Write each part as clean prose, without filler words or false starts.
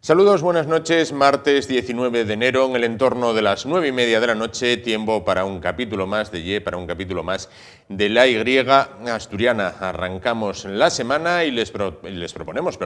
Saludos, buenas noches, martes 19 de enero, en el entorno de las 9:30 de la noche, tiempo para un capítulo más de Y, para un capítulo más de la Y asturiana. Arrancamos la semana y les proponemos,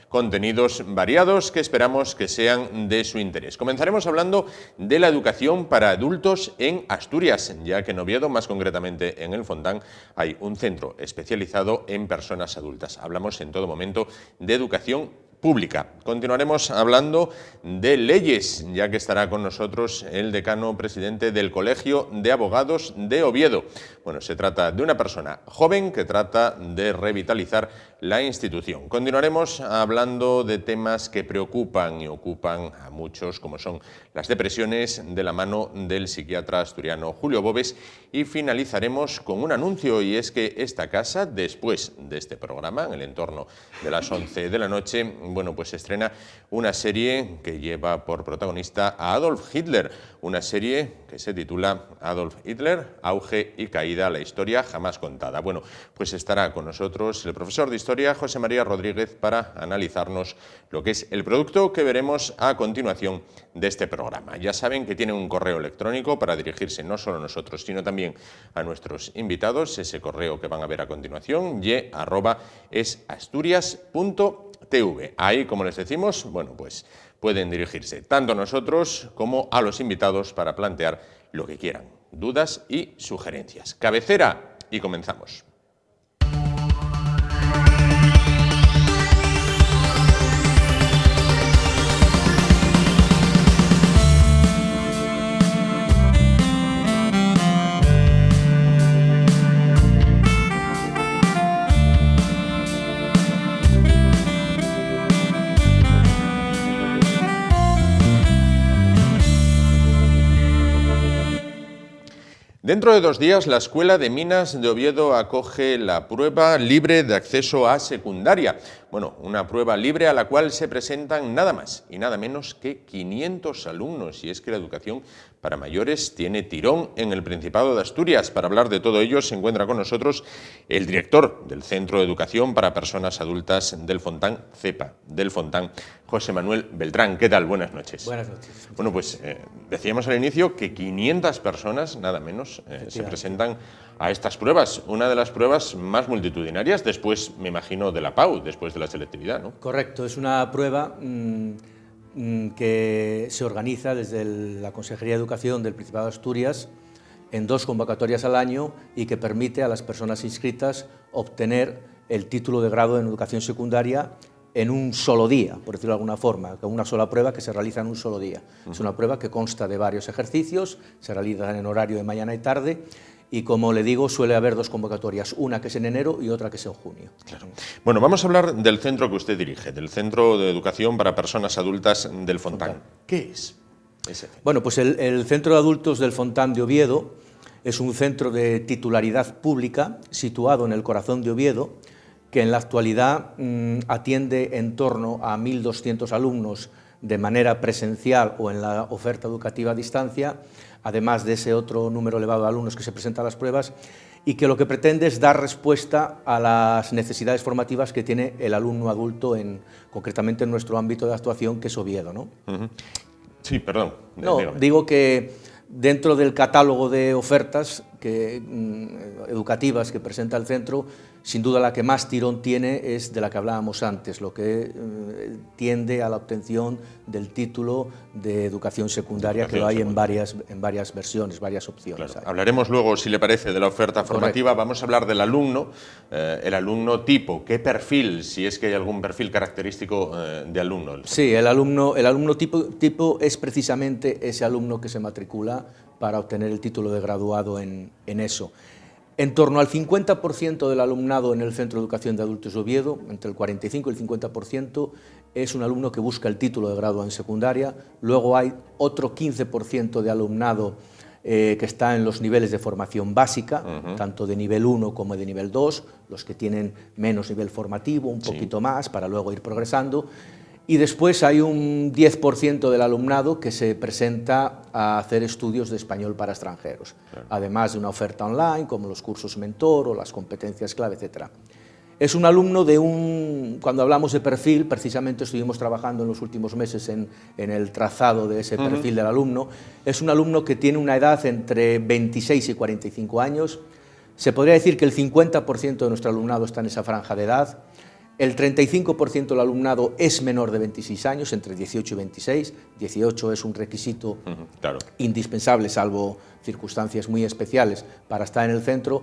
contenidos variados que esperamos que sean de su interés. Comenzaremos hablando de la educación para adultos en Asturias, ya que en Oviedo, más concretamente en el Fontán, hay un centro especializado en personas adultas. Hablamos en todo momento de educación pública. Continuaremos hablando de leyes, ya que estará con nosotros el decano presidente del Colegio de Abogados de Oviedo. Bueno, se trata de una persona joven que trata de revitalizar la institución. Continuaremos hablando de temas que preocupan y ocupan a muchos, como son las depresiones, de la mano del psiquiatra asturiano Julio Bobes, y finalizaremos con un anuncio, y es que esta casa, después de este programa, en el entorno de las 11 de la noche, pues estrena una serie que lleva por protagonista a Adolf Hitler, una serie que se titula Adolf Hitler, auge y caída, la historia jamás contada. Bueno, pues estará con nosotros el profesor de Historia, José María Rodríguez, para analizarnos lo que es el producto que veremos a continuación de este programa. Ya saben que tienen un correo electrónico para dirigirse no solo a nosotros, sino también a nuestros invitados. Ese correo que van a ver a continuación, y@esasturias.tv. Ahí, como les decimos, pues pueden dirigirse tanto a nosotros como a los invitados para plantear lo que quieran, dudas y sugerencias. Cabecera y comenzamos. Dentro de 2 días, la Escuela de Minas de Oviedo acoge la prueba libre de acceso a secundaria. Una prueba libre a la cual se presentan nada más y nada menos que 500 alumnos. Y es que la educación para mayores tiene tirón en el Principado de Asturias. Para hablar de todo ello se encuentra con nosotros el director del Centro de Educación para Personas Adultas del Fontán, CEPA, del Fontán, José Manuel Beltrán. ¿Qué tal? Buenas noches. Buenas noches. Decíamos al inicio que 500 personas, nada menos, se presentan a estas pruebas. Una de las pruebas más multitudinarias después, me imagino, de la PAU, después de la selectividad, ¿no? Correcto, es una prueba que se organiza desde la Consejería de Educación del Principado de Asturias en 2 convocatorias al año y que permite a las personas inscritas obtener el título de grado en educación secundaria en un solo día, por decirlo de alguna forma, con una sola prueba que se realiza en un solo día. Es una prueba que consta de varios ejercicios, se realiza en horario de mañana y tarde, y como le digo, suele haber 2 convocatorias, una que es en enero y otra que es en junio. Claro. Vamos a hablar del centro que usted dirige, del Centro de Educación para Personas Adultas del Fontán. ¿Qué es ese centro? Pues el Centro de Adultos del Fontán de Oviedo es un centro de titularidad pública situado en el corazón de Oviedo, que en la actualidad atiende en torno a 1.200 alumnos de manera presencial o en la oferta educativa a distancia, además de ese otro número elevado de alumnos que se presentan a las pruebas, y que lo que pretende es dar respuesta a las necesidades formativas que tiene el alumno adulto, concretamente en nuestro ámbito de actuación, que es Oviedo, ¿no? Sí, perdón. Digo que dentro del catálogo de ofertas educativas que presenta el centro, sin duda la que más tirón tiene es de la que hablábamos antes, lo que tiende a la obtención del título de educación secundaria, que lo hay en varias versiones, varias opciones. Claro. Hablaremos luego, si le parece, de la oferta formativa. Correcto. Vamos a hablar del alumno, el alumno tipo. ¿Qué perfil, si es que hay algún perfil característico de alumno? Sí, el alumno tipo es precisamente ese alumno que se matricula para obtener el título de graduado en eso. En torno al 50% del alumnado en el Centro de Educación de Adultos de Oviedo, entre el 45 y el 50%, es un alumno que busca el título de graduado en secundaria. Luego hay otro 15% de alumnado que está en los niveles de formación básica, tanto de nivel 1 como de nivel 2, los que tienen menos nivel formativo, un poquito más, para luego ir progresando. Y después hay un 10% del alumnado que se presenta a hacer estudios de español para extranjeros, además de una oferta online como los cursos mentor o las competencias clave, etc. Es un alumno de un... Cuando hablamos de perfil, precisamente estuvimos trabajando en los últimos meses en el trazado de ese perfil del alumno. Es un alumno que tiene una edad entre 26 y 45 años. Se podría decir que el 50% de nuestro alumnado está en esa franja de edad. El 35% del alumnado es menor de 26 años, entre 18 y 26. 18 es un requisito indispensable, salvo circunstancias muy especiales, para estar en el centro.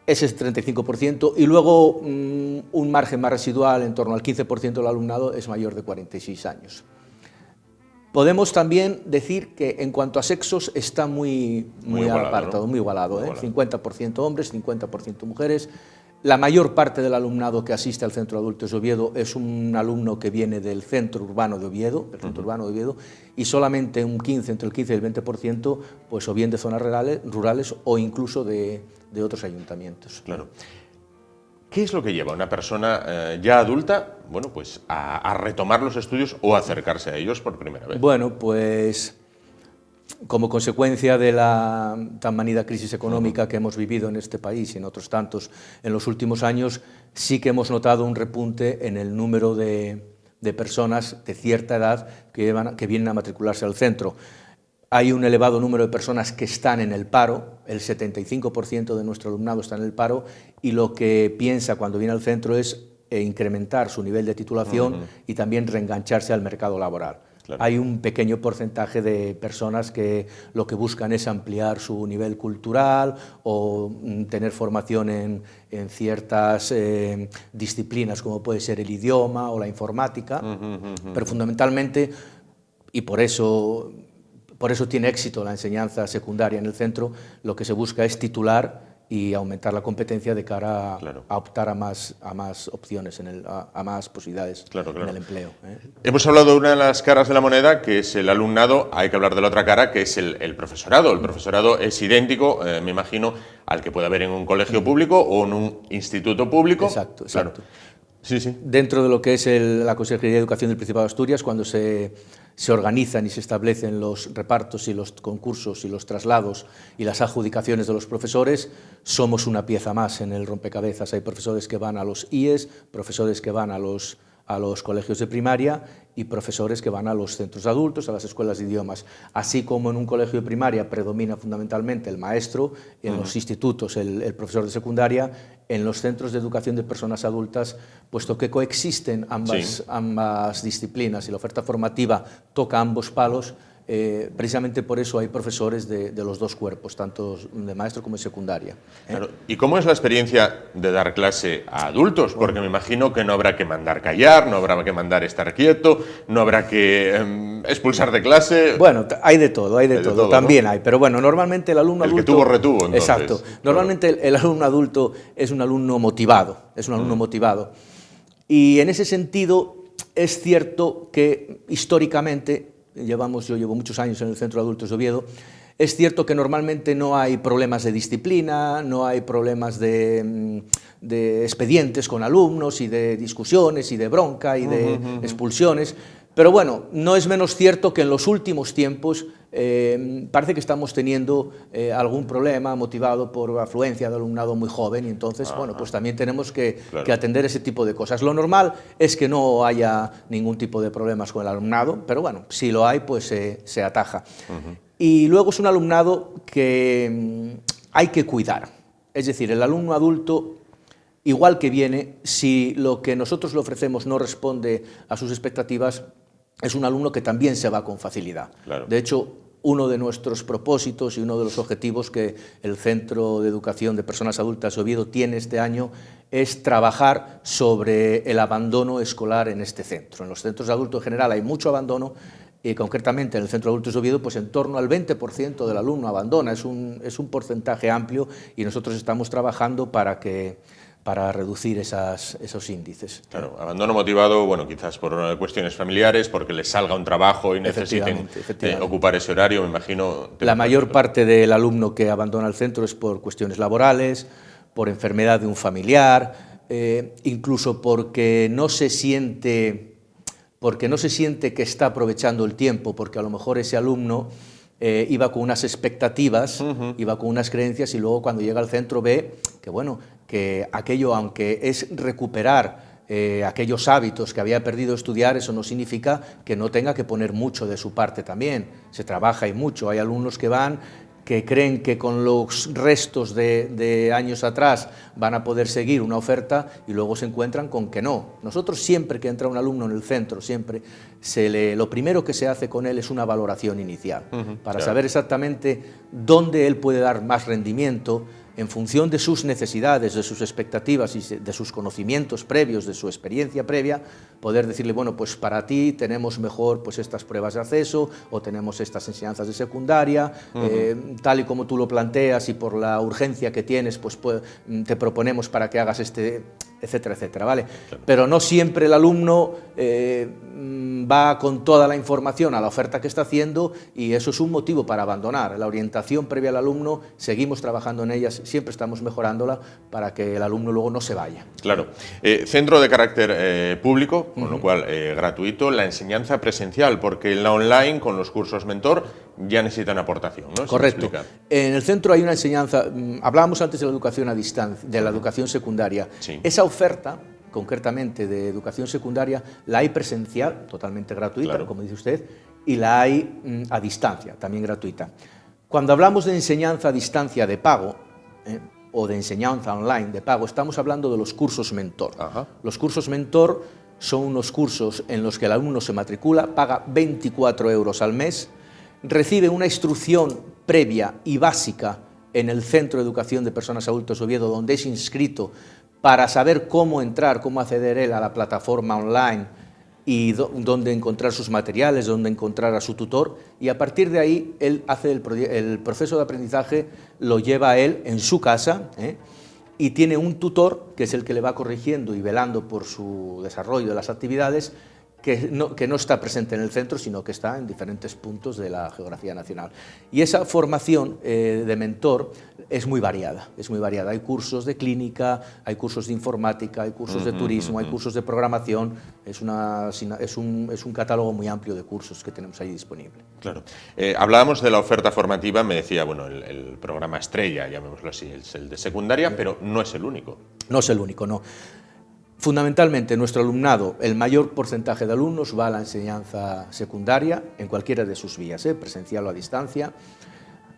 Ese es el 35%, y luego un margen más residual, en torno al 15% del alumnado, es mayor de 46 años. Podemos también decir que en cuanto a sexos está muy apartado, ¿no? Muy igualado, 50% hombres, 50% mujeres. La mayor parte del alumnado que asiste al Centro de Adultos de Oviedo es un alumno que viene del centro urbano de Oviedo, y solamente entre el 15 y el 20%, pues o bien de zonas rurales o incluso de otros ayuntamientos. Claro. ¿Qué es lo que lleva a una persona ya adulta, bueno, pues a retomar los estudios o a acercarse a ellos por primera vez? Bueno, pues como consecuencia de la tan manida crisis económica que hemos vivido en este país y en otros tantos en los últimos años, sí que hemos notado un repunte en el número de personas de cierta edad que vienen a matricularse al centro. Hay un elevado número de personas que están en el paro, el 75% de nuestro alumnado está en el paro, y lo que piensa cuando viene al centro es incrementar su nivel de titulación y también reengancharse al mercado laboral. Claro. Hay un pequeño porcentaje de personas que lo que buscan es ampliar su nivel cultural o tener formación en ciertas disciplinas, como puede ser el idioma o la informática, pero fundamentalmente, y por eso tiene éxito la enseñanza secundaria en el centro, lo que se busca es titular y aumentar la competencia de cara a optar a más opciones, a más posibilidades en el empleo. Hemos hablado de una de las caras de la moneda, que es el alumnado. Hay que hablar de la otra cara, que es el profesorado. El profesorado es idéntico, me imagino, al que puede haber en un colegio público o en un instituto público. Exacto. Sí, sí. Dentro de lo que es la Consejería de Educación del Principado de Asturias, cuando se organizan y se establecen los repartos y los concursos y los traslados y las adjudicaciones de los profesores, somos una pieza más en el rompecabezas. Hay profesores que van a los IES, profesores que van a los colegios de primaria y profesores que van a los centros de adultos, a las escuelas de idiomas. Así como en un colegio de primaria predomina fundamentalmente el maestro, en los institutos el profesor de secundaria, en los centros de educación de personas adultas, puesto que coexisten ambas disciplinas y la oferta formativa toca ambos palos, precisamente por eso hay profesores de los dos cuerpos, tanto de maestro como de secundaria. Claro. ¿Y cómo es la experiencia de dar clase a adultos? Porque me imagino que no habrá que mandar callar, no habrá que mandar estar quieto, no habrá que expulsar de clase. Bueno, hay de todo, también, ¿no? Hay, pero bueno, normalmente el alumno adulto... El que tuvo retuvo, entonces. Exacto. Normalmente el alumno adulto es un alumno motivado, Y en ese sentido es cierto que históricamente, yo llevo muchos años en el Centro de Adultos de Oviedo, es cierto que normalmente no hay problemas de disciplina, no hay problemas de expedientes con alumnos y de discusiones y de bronca y de expulsiones, pero bueno, no es menos cierto que en los últimos tiempos parece que estamos teniendo algún problema motivado por afluencia de alumnado muy joven y entonces, bueno, pues también tenemos que atender ese tipo de cosas. Lo normal es que no haya ningún tipo de problemas con el alumnado, pero bueno, si lo hay, pues se ataja. Y luego es un alumnado que hay que cuidar, es decir, el alumno adulto, igual que viene, si lo que nosotros le ofrecemos no responde a sus expectativas, es un alumno que también se va con facilidad. Claro. De hecho, uno de nuestros propósitos y uno de los objetivos que el Centro de Educación de Personas Adultas de Oviedo tiene este año es trabajar sobre el abandono escolar en este centro. En los centros de adultos en general hay mucho abandono y concretamente en el Centro de Adultos de Oviedo pues en torno al 20% del alumno abandona. Es un porcentaje amplio y nosotros estamos trabajando para reducir esos índices. Claro, abandono motivado, bueno, quizás por cuestiones familiares, porque les salga un trabajo y necesiten ocupar ese horario, me imagino. La mayor parte del alumno que abandona el centro es por cuestiones laborales, por enfermedad de un familiar, incluso porque no se siente que está aprovechando el tiempo, porque a lo mejor ese alumno iba con unas expectativas, iba con unas creencias, y luego cuando llega al centro ve que, bueno, que aquello, aunque es recuperar aquellos hábitos que había perdido estudiar, eso no significa que no tenga que poner mucho de su parte también. Se trabaja y mucho. Hay alumnos que van, que creen que con los restos de años atrás van a poder seguir una oferta y luego se encuentran con que no. Nosotros siempre que entra un alumno en el centro, siempre lo primero que se hace con él es una valoración inicial, para saber exactamente dónde él puede dar más rendimiento, en función de sus necesidades, de sus expectativas y de sus conocimientos previos, de su experiencia previa, poder decirle, bueno, pues para ti tenemos mejor pues estas pruebas de acceso, o tenemos estas enseñanzas de secundaria, tal y como tú lo planteas y por la urgencia que tienes, pues te proponemos para que hagas etcétera, etcétera, ¿vale? Claro. Pero no siempre el alumno va con toda la información a la oferta que está haciendo, y eso es un motivo para abandonar. La orientación previa al alumno, seguimos trabajando en ella, siempre estamos mejorándola para que el alumno luego no se vaya. Claro. Centro de carácter público, con lo cual gratuito, la enseñanza presencial, porque en la online, con los cursos mentor, ya necesitan aportación, ¿no? Correcto. En el centro hay una enseñanza, hablábamos antes de la educación a distancia, de la educación secundaria. Sí. Esa oferta, concretamente de educación secundaria, la hay presencial, totalmente gratuita, claro, como dice usted, y la hay a distancia, también gratuita. Cuando hablamos de enseñanza a distancia de pago, o de enseñanza online de pago, estamos hablando de los cursos mentor. Ajá. Los cursos mentor son unos cursos en los que el alumno se matricula, paga 24 euros al mes, recibe una instrucción previa y básica en el Centro de Educación de Personas Adultas Oviedo, donde es inscrito, para saber cómo entrar, cómo acceder él a la plataforma online y dónde encontrar sus materiales, dónde encontrar a su tutor, y a partir de ahí él hace el proceso de aprendizaje, lo lleva a él en su casa, y tiene un tutor que es el que le va corrigiendo y velando por su desarrollo de las actividades, que no está presente en el centro, sino que está en diferentes puntos de la geografía nacional. Y esa formación de mentor es muy variada, es muy variada. Hay cursos de clínica, hay cursos de informática, hay cursos de turismo, hay cursos de programación. Es un catálogo muy amplio de cursos que tenemos ahí disponible. Claro. Hablábamos de la oferta formativa, me decía, bueno, el programa estrella, llamémoslo así, es el de secundaria, pero no es el único. No es el único, no. Fundamentalmente, nuestro alumnado, el mayor porcentaje de alumnos va a la enseñanza secundaria en cualquiera de sus vías, presencial o a distancia.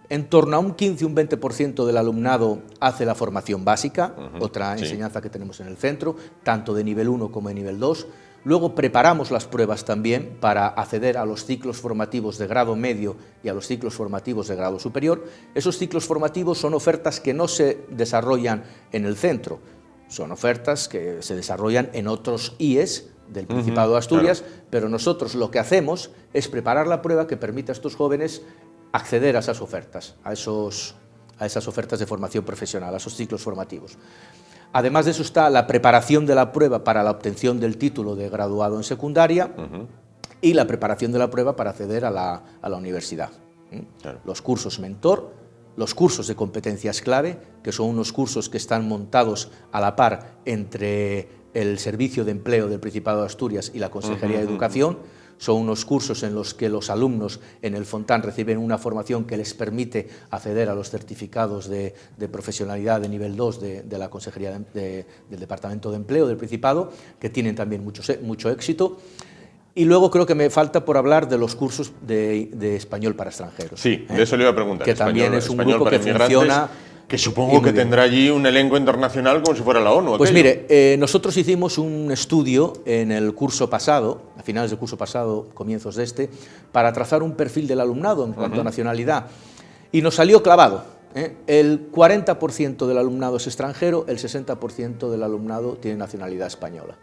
En torno a un 15 o un 20% del alumnado hace la formación básica, otra enseñanza que tenemos en el centro, tanto de nivel 1 como de nivel 2. Luego preparamos las pruebas también para acceder a los ciclos formativos de grado medio y a los ciclos formativos de grado superior. Esos ciclos formativos son ofertas que no se desarrollan en el centro, son ofertas que se desarrollan en otros IES del Principado de Asturias, claro, pero nosotros lo que hacemos es preparar la prueba que permite a estos jóvenes acceder a esas ofertas, a esas ofertas de formación profesional, a esos ciclos formativos. Además de eso está la preparación de la prueba para la obtención del título de graduado en secundaria y la preparación de la prueba para acceder a la universidad. Claro. Los cursos mentor, los cursos de competencias clave, que son unos cursos que están montados a la par entre el Servicio de Empleo del Principado de Asturias y la Consejería de Educación. Son unos cursos en los que los alumnos en el Fontán reciben una formación que les permite acceder a los certificados de profesionalidad de nivel 2 de la Consejería del Departamento de Empleo del Principado, que tienen también mucho éxito. Y luego creo que me falta por hablar de los cursos de español para extranjeros. Sí, de eso le iba a preguntar. Que también es un grupo que funciona... Que supongo que tendrá allí un elenco internacional como si fuera la ONU. Pues mire, nosotros hicimos un estudio en el curso pasado, a finales del curso pasado, comienzos de este, para trazar un perfil del alumnado en cuanto a nacionalidad. Y nos salió clavado. El 40% del alumnado es extranjero, el 60% del alumnado tiene nacionalidad española.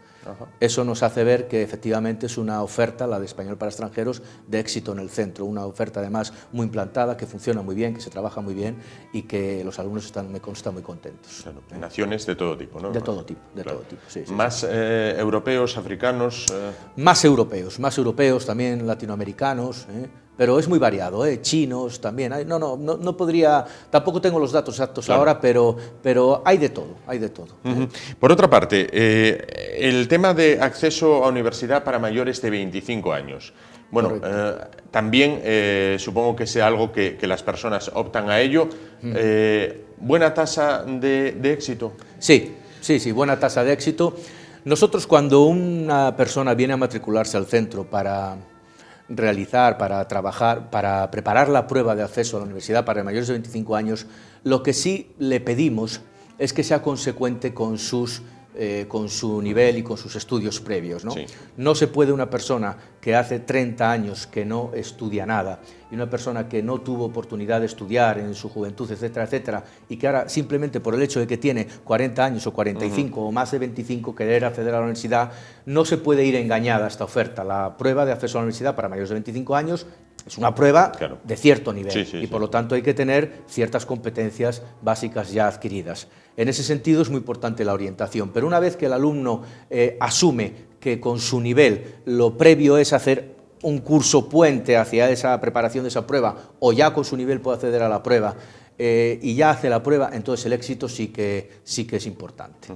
Eso nos hace ver que efectivamente es una oferta, la de español para extranjeros, de éxito en el centro, una oferta además muy implantada, que funciona muy bien, que se trabaja muy bien y que los alumnos están, me consta, muy contentos. Claro, naciones de todo tipo, ¿no? De todo tipo, de todo tipo. Sí, ¿Más europeos, africanos? Más europeos también latinoamericanos, pero es muy variado, chinos también. No podría, tampoco tengo los datos exactos ahora, pero hay de todo, hay de todo. Por otra parte, el tema de acceso a universidad para mayores de 25 años. Bueno, también supongo que sea algo que las personas optan a ello. ¿Buena tasa de éxito? Sí, buena tasa de éxito. Nosotros, cuando una persona viene a matricularse al centro para realizar, para trabajar, para preparar la prueba de acceso a la universidad para mayores de 25 años, lo que sí le pedimos es que sea consecuente con su nivel y con sus estudios previos, ¿no? Sí. No se puede una persona que hace 30 años que no estudia nada y una persona que no tuvo oportunidad de estudiar en su juventud, etcétera, etcétera, y que ahora simplemente por el hecho de que tiene 40 años o 45 o más de 25 querer acceder a la universidad, no se puede ir engañada a esta oferta. La prueba de acceso a la universidad para mayores de 25 años es una prueba de cierto nivel y por lo tanto hay que tener ciertas competencias básicas ya adquiridas. En ese sentido es muy importante la orientación, pero una vez que el alumno asume que con su nivel lo previo es hacer un curso puente hacia esa preparación de esa prueba, o ya con su nivel puede acceder a la prueba y ya hace la prueba, entonces el éxito sí que es importante.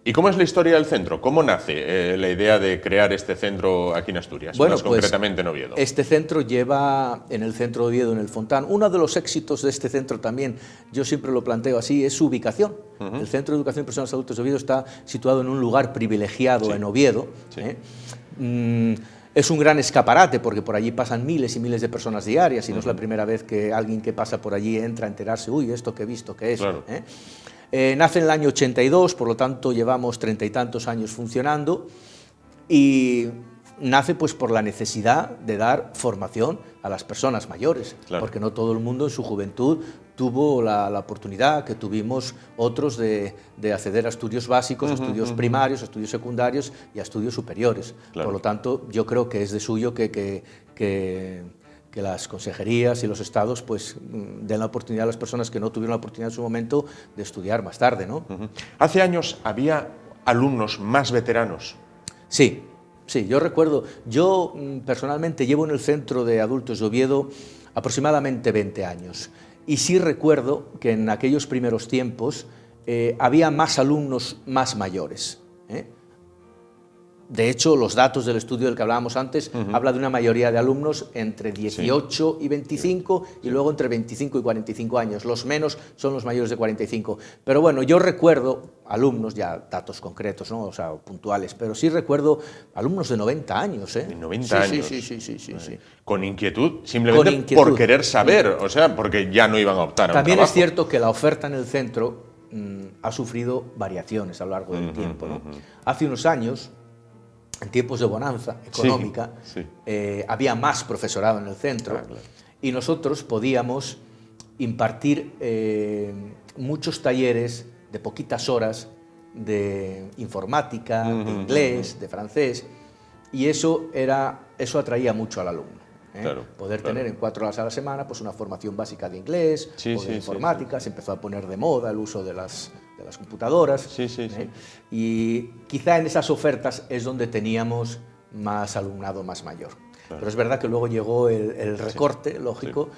¿Y cómo es la historia del centro? ¿Cómo nace la idea de crear este centro aquí en Asturias, más concretamente en Oviedo? Este centro lleva en el centro de Oviedo, en el Fontán. Uno de los éxitos de este centro también, yo siempre lo planteo así, es su ubicación. El Centro de Educación de Personas Adultas de Oviedo está situado en un lugar privilegiado en Oviedo. Es un gran escaparate porque por allí pasan miles y miles de personas diarias y no es la primera vez que alguien que pasa por allí entra a enterarse, uy, esto que he visto, ¿qué es? Claro. Nace en el año 82, por lo tanto llevamos 30 y tantos años funcionando y nace pues por la necesidad de dar formación a las personas mayores, porque no todo el mundo en su juventud tuvo la oportunidad que tuvimos otros de acceder a estudios básicos, a estudios primarios, a estudios secundarios y a estudios superiores. Por lo tanto, yo creo que es de suyo que las consejerías y los estados pues den la oportunidad a las personas que no tuvieron la oportunidad en su momento de estudiar más tarde, ¿no? Hace años había alumnos más veteranos. Sí, yo recuerdo, yo personalmente llevo en el Centro de Adultos de Oviedo aproximadamente 20 años y sí recuerdo que en aquellos primeros tiempos había más alumnos más mayores. De hecho, los datos del estudio del que hablábamos antes habla de una mayoría de alumnos entre 18 y 25 y luego entre 25 y 45 años. Los menos son los mayores de 45. Pero bueno, yo recuerdo alumnos, ya datos concretos, ¿no? O sea, puntuales, pero sí recuerdo alumnos de 90 años. De 90 años. Sí. Con inquietud, simplemente por querer saber, o sea, porque ya no iban a optar a un También trabajo. es cierto que la oferta en el centro ha sufrido variaciones a lo largo del tiempo, ¿no? Hace unos años, en tiempos de bonanza económica, había más profesorado en el centro y nosotros podíamos impartir muchos talleres de poquitas horas de informática, de inglés, de francés, y eso atraía mucho al alumno. Poder tener en 4 horas a la semana pues una formación básica de inglés o de informática. Se empezó a poner de moda el uso de las computadoras. Y quizá en esas ofertas es donde teníamos más alumnado más mayor. Pero es verdad que luego llegó el recorte, lógico,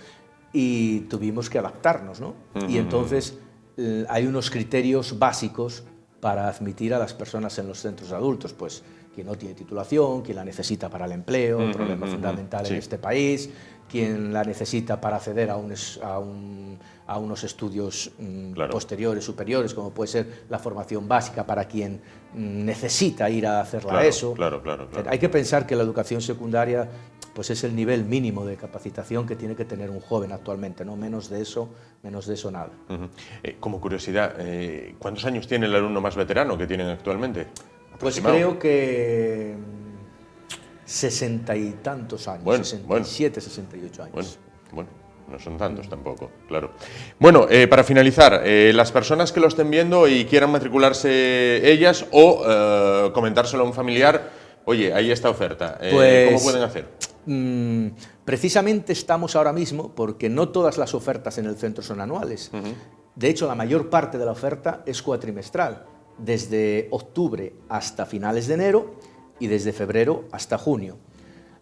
y tuvimos que adaptarnos, ¿no? Y entonces hay unos criterios básicos para admitir a las personas en los centros adultos, pues quien no tiene titulación, quien la necesita para el empleo, un problema fundamental en este país, quien la necesita para acceder a unos estudios posteriores, superiores, como puede ser la formación básica para quien necesita ir a hacerla eso. Hay que pensar que la educación secundaria pues es el nivel mínimo de capacitación que tiene que tener un joven actualmente, ¿no? Menos de eso nada. Como curiosidad, ¿cuántos años tiene el alumno más veterano que tienen actualmente? Pues creo que 60 y tantos años, 67, 68 años. Bueno, no son tantos tampoco, claro. Bueno, para finalizar, las personas que lo estén viendo y quieran matricularse ellas o comentárselo a un familiar, oye, ahí está oferta, ¿cómo pueden hacer? Precisamente estamos ahora mismo, porque no todas las ofertas en el centro son anuales. De hecho, la mayor parte de la oferta es cuatrimestral, desde octubre hasta finales de enero y desde febrero hasta junio.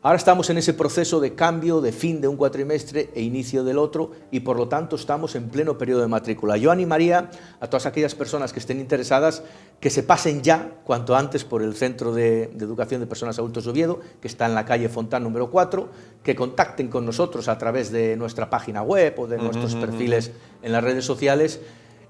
Ahora estamos en ese proceso de cambio, de fin de un cuatrimestre e inicio del otro, y por lo tanto estamos en pleno periodo de matrícula. Yo animaría a todas aquellas personas que estén interesadas que se pasen ya, cuanto antes, por el Centro de Educación de Personas Adultos de Oviedo, que está en la calle Fontán número 4, que contacten con nosotros a través de nuestra página web o de nuestros perfiles en las redes sociales.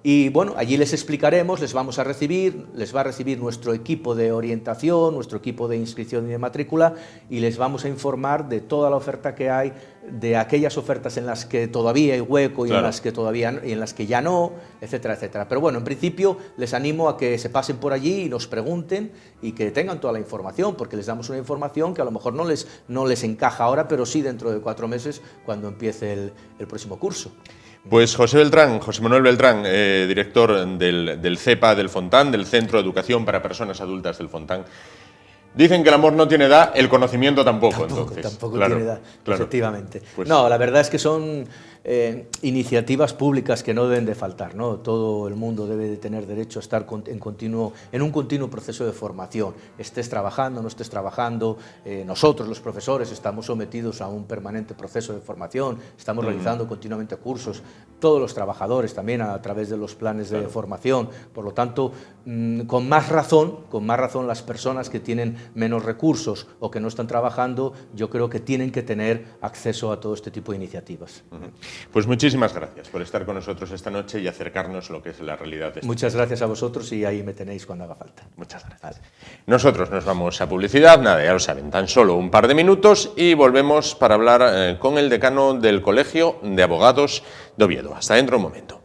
Y bueno, allí les explicaremos, les vamos a recibir, les va a recibir nuestro equipo de orientación, nuestro equipo de inscripción y de matrícula, y les vamos a informar de toda la oferta que hay, de aquellas ofertas en las que todavía hay hueco y en las que todavía y en las que ya no, etcétera, etcétera. Pero bueno, en principio les animo a que se pasen por allí y nos pregunten y que tengan toda la información, porque les damos una información que a lo mejor no les encaja ahora, pero sí dentro de 4 meses cuando empiece el próximo curso. Pues José Manuel Beltrán, director del CEPA del Fontán, del Centro de Educación para Personas Adultas del Fontán. Dicen que el amor no tiene edad, el conocimiento tampoco. Tampoco claro, tiene edad, claro. Efectivamente. Pues, no, la verdad es que son iniciativas públicas que no deben de faltar, ¿no? Todo el mundo debe de tener derecho a estar en un continuo proceso de formación. Estés trabajando, no estés trabajando, nosotros los profesores estamos sometidos a un permanente proceso de formación, estamos realizando continuamente cursos, todos los trabajadores también a través de los planes de formación. Por lo tanto, con más razón las personas que tienen menos recursos o que no están trabajando, yo creo que tienen que tener acceso a todo este tipo de iniciativas. Pues muchísimas gracias por estar con nosotros esta noche y acercarnos lo que es la realidad de este. Muchas gracias a vosotros y ahí me tenéis cuando haga falta. Muchas gracias. Vale. Nosotros nos vamos a publicidad, nada, ya lo saben, tan solo un par de minutos y volvemos para hablar con el decano del Colegio de Abogados de Oviedo. Hasta dentro de un momento.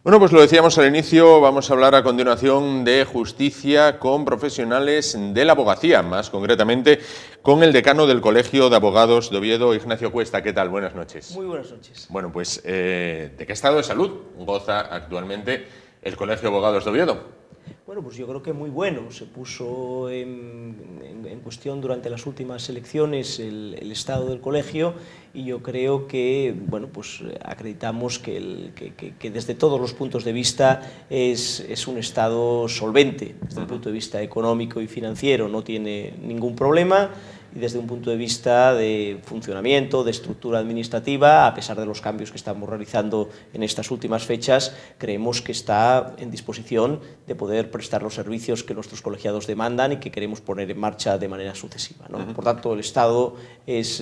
Bueno, pues lo decíamos al inicio, vamos a hablar a continuación de justicia con profesionales de la abogacía, más concretamente con el decano del Colegio de Abogados de Oviedo, Ignacio Cuesta. ¿Qué tal? Buenas noches. Muy buenas noches. Bueno, pues ¿de qué estado de salud goza actualmente el Colegio de Abogados de Oviedo? Bueno, pues yo creo que muy bueno. Se puso en cuestión durante las últimas elecciones el estado del colegio y yo creo que, bueno, pues acreditamos que desde todos los puntos de vista es un estado solvente. Desde el punto de vista económico y financiero no tiene ningún problema. Y desde un punto de vista de funcionamiento, de estructura administrativa, a pesar de los cambios que estamos realizando en estas últimas fechas, creemos que está en disposición de poder prestar los servicios que nuestros colegiados demandan y que queremos poner en marcha de manera sucesiva, ¿no? Por tanto, el estado es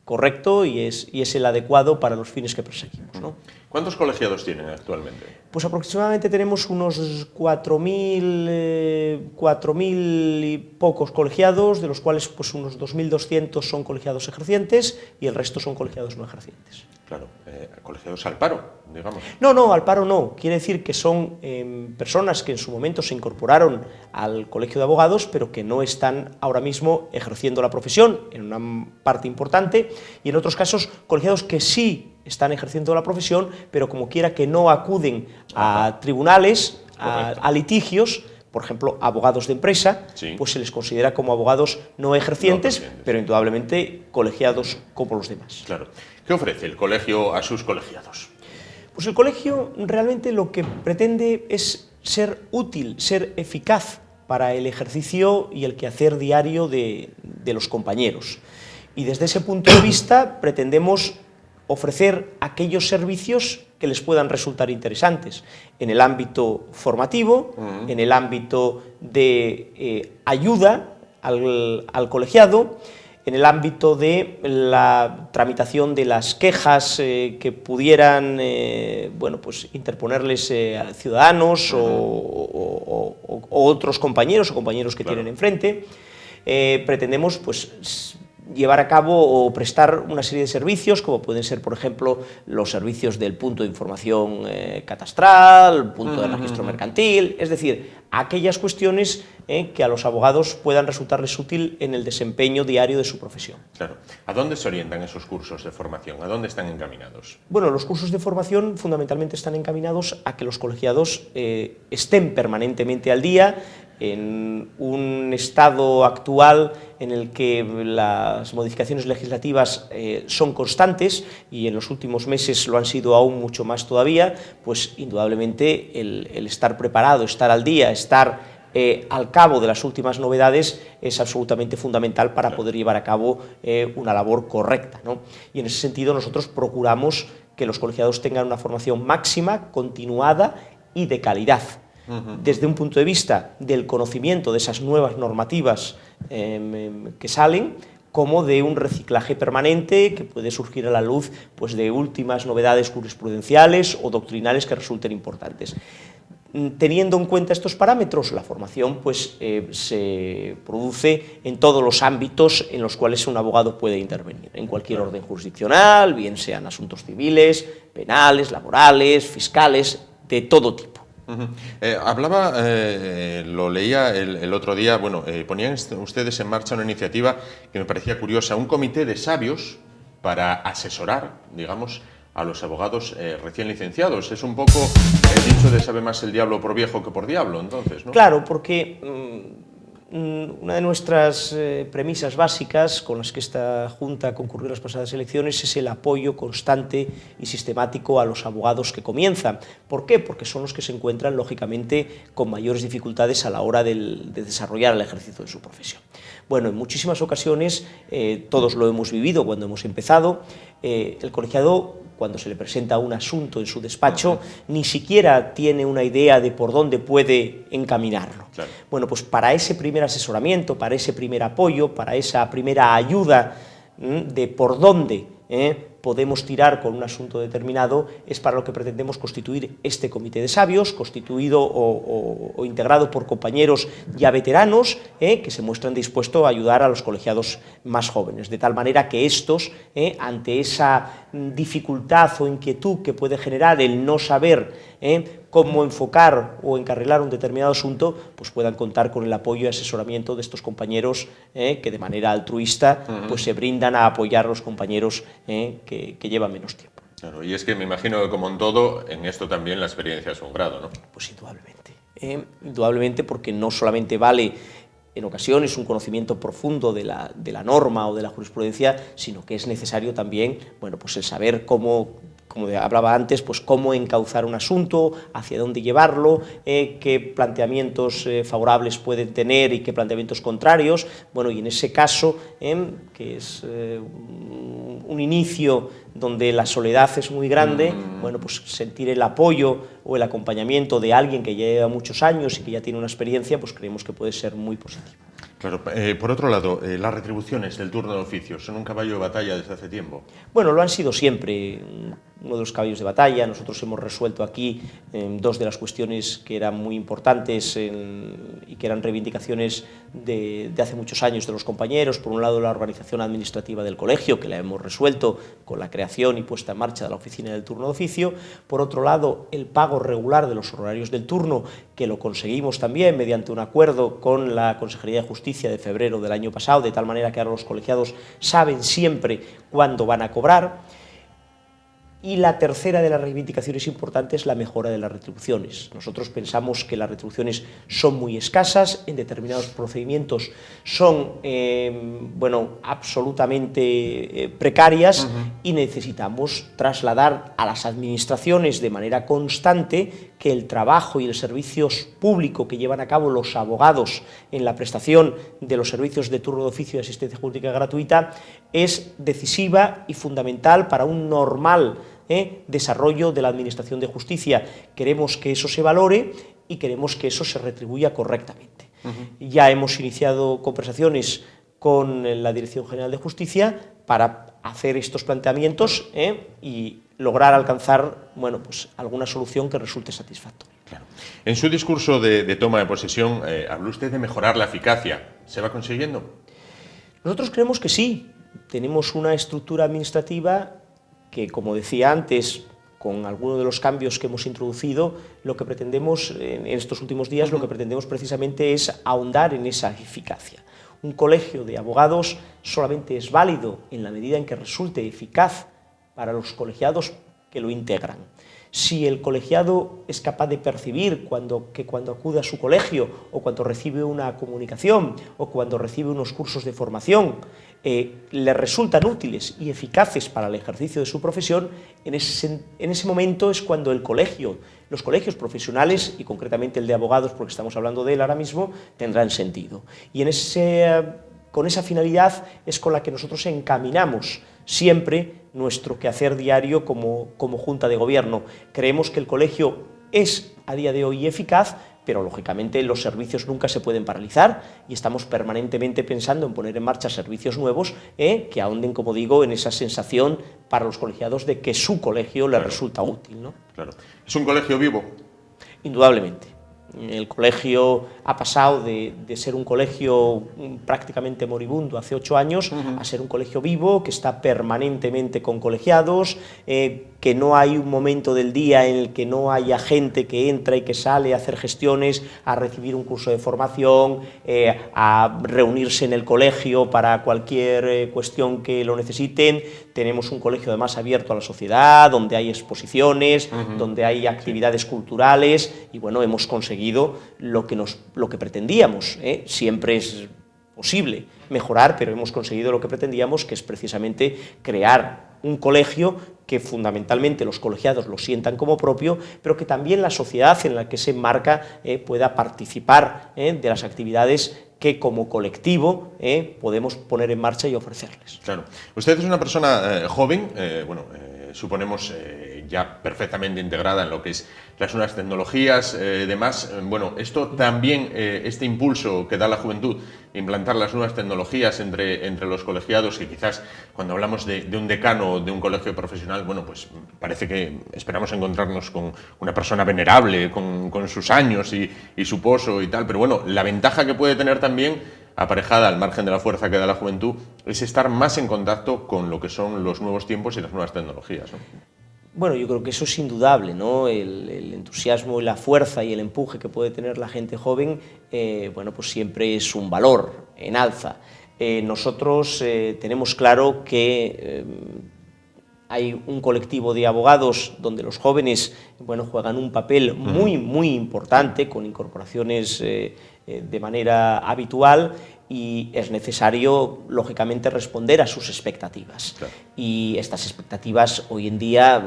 correcto y es el adecuado para los fines que perseguimos, ¿no? ¿Cuántos colegiados tienen actualmente? Pues aproximadamente tenemos unos 4.000 y pocos colegiados, de los cuales pues unos 2.200 son colegiados ejercientes y el resto son colegiados no ejercientes. Claro, colegiados al paro, digamos. No, al paro no. Quiere decir que son personas que en su momento se incorporaron al Colegio de Abogados, pero que no están ahora mismo ejerciendo la profesión, en una parte importante, y en otros casos colegiados que sí están ejerciendo la profesión, pero como quiera que no acuden a tribunales, a litigios, por ejemplo, abogados de empresa, sí, pues se les considera como abogados no ejercientes, pero indudablemente colegiados como los demás. Claro. ¿Qué ofrece el colegio a sus colegiados? Pues el colegio realmente lo que pretende es ser útil, ser eficaz para el ejercicio y el quehacer diario de los compañeros. Y desde ese punto de vista pretendemos ofrecer aquellos servicios que les puedan resultar interesantes en el ámbito formativo, en el ámbito de ayuda al colegiado, en el ámbito de la tramitación de las quejas que pudieran bueno, pues interponerles ciudadanos o otros compañeros que tienen enfrente. Pretendemos pues llevar a cabo o prestar una serie de servicios, como pueden ser, por ejemplo, los servicios del punto de información catastral, punto de registro mercantil, es decir, aquellas cuestiones que a los abogados puedan resultarles útil en el desempeño diario de su profesión. Claro. ¿A dónde se orientan esos cursos de formación? ¿A dónde están encaminados? Bueno, los cursos de formación fundamentalmente están encaminados a que los colegiados estén permanentemente al día, en un estado actual en el que las modificaciones legislativas son constantes y en los últimos meses lo han sido aún mucho más todavía, pues indudablemente el estar preparado, estar al día, estar al cabo de las últimas novedades es absolutamente fundamental para poder llevar a cabo una labor correcta, ¿no? Y en ese sentido nosotros procuramos que los colegiados tengan una formación máxima, continuada y de calidad. Desde un punto de vista del conocimiento de esas nuevas normativas que salen, como de un reciclaje permanente que puede surgir a la luz pues, de últimas novedades jurisprudenciales o doctrinales que resulten importantes. Teniendo en cuenta estos parámetros, la formación pues, se produce en todos los ámbitos en los cuales un abogado puede intervenir, en cualquier orden jurisdiccional, bien sean asuntos civiles, penales, laborales, fiscales, de todo tipo. Lo leía el otro día, bueno, ponían ustedes en marcha una iniciativa que me parecía curiosa, un comité de sabios para asesorar, digamos, a los abogados recién licenciados. Es un poco el dicho de sabe más el diablo por viejo que por diablo, entonces, ¿no? Claro, porque una de nuestras premisas básicas con las que esta Junta concurrió a las pasadas elecciones es el apoyo constante y sistemático a los abogados que comienzan. ¿Por qué? Porque son los que se encuentran, lógicamente, con mayores dificultades a la hora de desarrollar el ejercicio de su profesión. Bueno, en muchísimas ocasiones, todos lo hemos vivido cuando hemos empezado, el colegiado, cuando se le presenta un asunto en su despacho, ni siquiera tiene una idea de por dónde puede encaminarlo. Claro. Bueno, pues para ese primer asesoramiento, para ese primer apoyo, para esa primera ayuda de por dónde podemos tirar con un asunto determinado, es para lo que pretendemos constituir este comité de sabios, constituido o integrado por compañeros ya veteranos, que se muestran dispuestos a ayudar a los colegiados más jóvenes, de tal manera que estos, ante esa dificultad o inquietud que puede generar el no saber cómo enfocar o encarrilar un determinado asunto, pues puedan contar con el apoyo y asesoramiento de estos compañeros que de manera altruista pues se brindan a apoyar a los compañeros que llevan menos tiempo. Claro, y es que me imagino que como en todo, en esto también la experiencia es un grado, ¿no? Pues indudablemente. Indudablemente, porque no solamente vale en ocasiones un conocimiento profundo de la norma o de la jurisprudencia, sino que es necesario también, bueno, pues el saber cómo, como hablaba antes, pues cómo encauzar un asunto, hacia dónde llevarlo, qué planteamientos favorables pueden tener y qué planteamientos contrarios. Bueno, y en ese caso, que es un inicio donde la soledad es muy grande, bueno, pues sentir el apoyo o el acompañamiento de alguien que ya lleva muchos años y que ya tiene una experiencia, pues creemos que puede ser muy positivo. Claro, por otro lado, las retribuciones del turno de oficio son un caballo de batalla desde hace tiempo. Bueno, lo han sido siempre, uno de los caballos de batalla. Nosotros hemos resuelto aquí dos de las cuestiones que eran muy importantes y que eran reivindicaciones de hace muchos años de los compañeros. Por un lado, la organización administrativa del colegio, que la hemos resuelto con la creación y puesta en marcha de la oficina del turno de oficio. Por otro lado, el pago regular de los horarios del turno, que lo conseguimos también mediante un acuerdo con la Consejería de Justicia de febrero del año pasado, de tal manera que ahora los colegiados saben siempre cuándo van a cobrar. Y la tercera de las reivindicaciones importantes es la mejora de las retribuciones. Nosotros pensamos que las retribuciones son muy escasas, en determinados procedimientos son absolutamente precarias y necesitamos trasladar a las administraciones de manera constante que el trabajo y el servicio público que llevan a cabo los abogados en la prestación de los servicios de turno de oficio y asistencia jurídica gratuita es decisiva y fundamental para un normal desarrollo de la Administración de Justicia. Queremos que eso se valore y queremos que eso se retribuya correctamente. Ya hemos iniciado conversaciones con la Dirección General de Justicia para hacer estos planteamientos y lograr alcanzar pues alguna solución que resulte satisfactoria. Claro. En su discurso de toma de posesión habló usted de mejorar la eficacia. ¿Se va consiguiendo? Nosotros creemos que sí. tenemos una estructura administrativa que, como decía antes, con algunos de los cambios que hemos introducido, lo que pretendemos en estos últimos días, lo que pretendemos precisamente es ahondar en esa eficacia. Un colegio de abogados solamente es válido en la medida en que resulte eficaz para los colegiados que lo integran. Si el colegiado es capaz de percibir que cuando acude a su colegio, o cuando recibe una comunicación, o cuando recibe unos cursos de formación, le resultan útiles y eficaces para el ejercicio de su profesión, en ese momento es cuando los colegios profesionales, y concretamente el de abogados, porque estamos hablando de él ahora mismo, tendrán sentido. Y con esa finalidad es con la que nosotros encaminamos siempre nuestro quehacer diario como Junta de Gobierno. Creemos que el colegio es a día de hoy eficaz, pero lógicamente los servicios nunca se pueden paralizar y estamos permanentemente pensando en poner en marcha servicios nuevos que ahonden, como digo, en esa sensación para los colegiados de que su colegio les resulta útil, ¿no? Claro. ¿Es un colegio vivo? Indudablemente. El colegio ha pasado de ser un colegio prácticamente moribundo hace 8 años a ser un colegio vivo, que está permanentemente con colegiados, que no hay un momento del día en el que no haya gente que entra y que sale a hacer gestiones, a recibir un curso de formación, a reunirse en el colegio para cualquier cuestión que lo necesiten. Tenemos un colegio además abierto a la sociedad, donde hay exposiciones, donde hay actividades culturales, y bueno, hemos conseguido lo que pretendíamos. Siempre es posible mejorar, pero hemos conseguido lo que pretendíamos, que es precisamente crear un colegio que fundamentalmente los colegiados lo sientan como propio, pero que también la sociedad en la que se enmarca pueda participar de las actividades que como colectivo podemos poner en marcha y ofrecerles. Claro. Usted es una persona joven, suponemos ya perfectamente integrada en lo que es las nuevas tecnologías, demás. Bueno, esto también, este impulso que da la juventud, implantar las nuevas tecnologías entre los colegiados, que quizás cuando hablamos de un decano de un colegio profesional, bueno, pues parece que esperamos encontrarnos con una persona venerable, con sus años y su poso y tal, pero bueno, la ventaja que puede tener también, aparejada al margen de la fuerza que da la juventud, es estar más en contacto con lo que son los nuevos tiempos y las nuevas tecnologías, ¿no? Bueno, yo creo que eso es indudable, ¿no? El entusiasmo y la fuerza y el empuje que puede tener la gente joven, bueno, pues siempre es un valor en alza. Nosotros tenemos claro que hay un colectivo de abogados donde los jóvenes, bueno, juegan un papel muy importante, con incorporaciones de manera habitual, y es necesario, lógicamente, responder a sus expectativas. Claro. Y estas expectativas hoy en día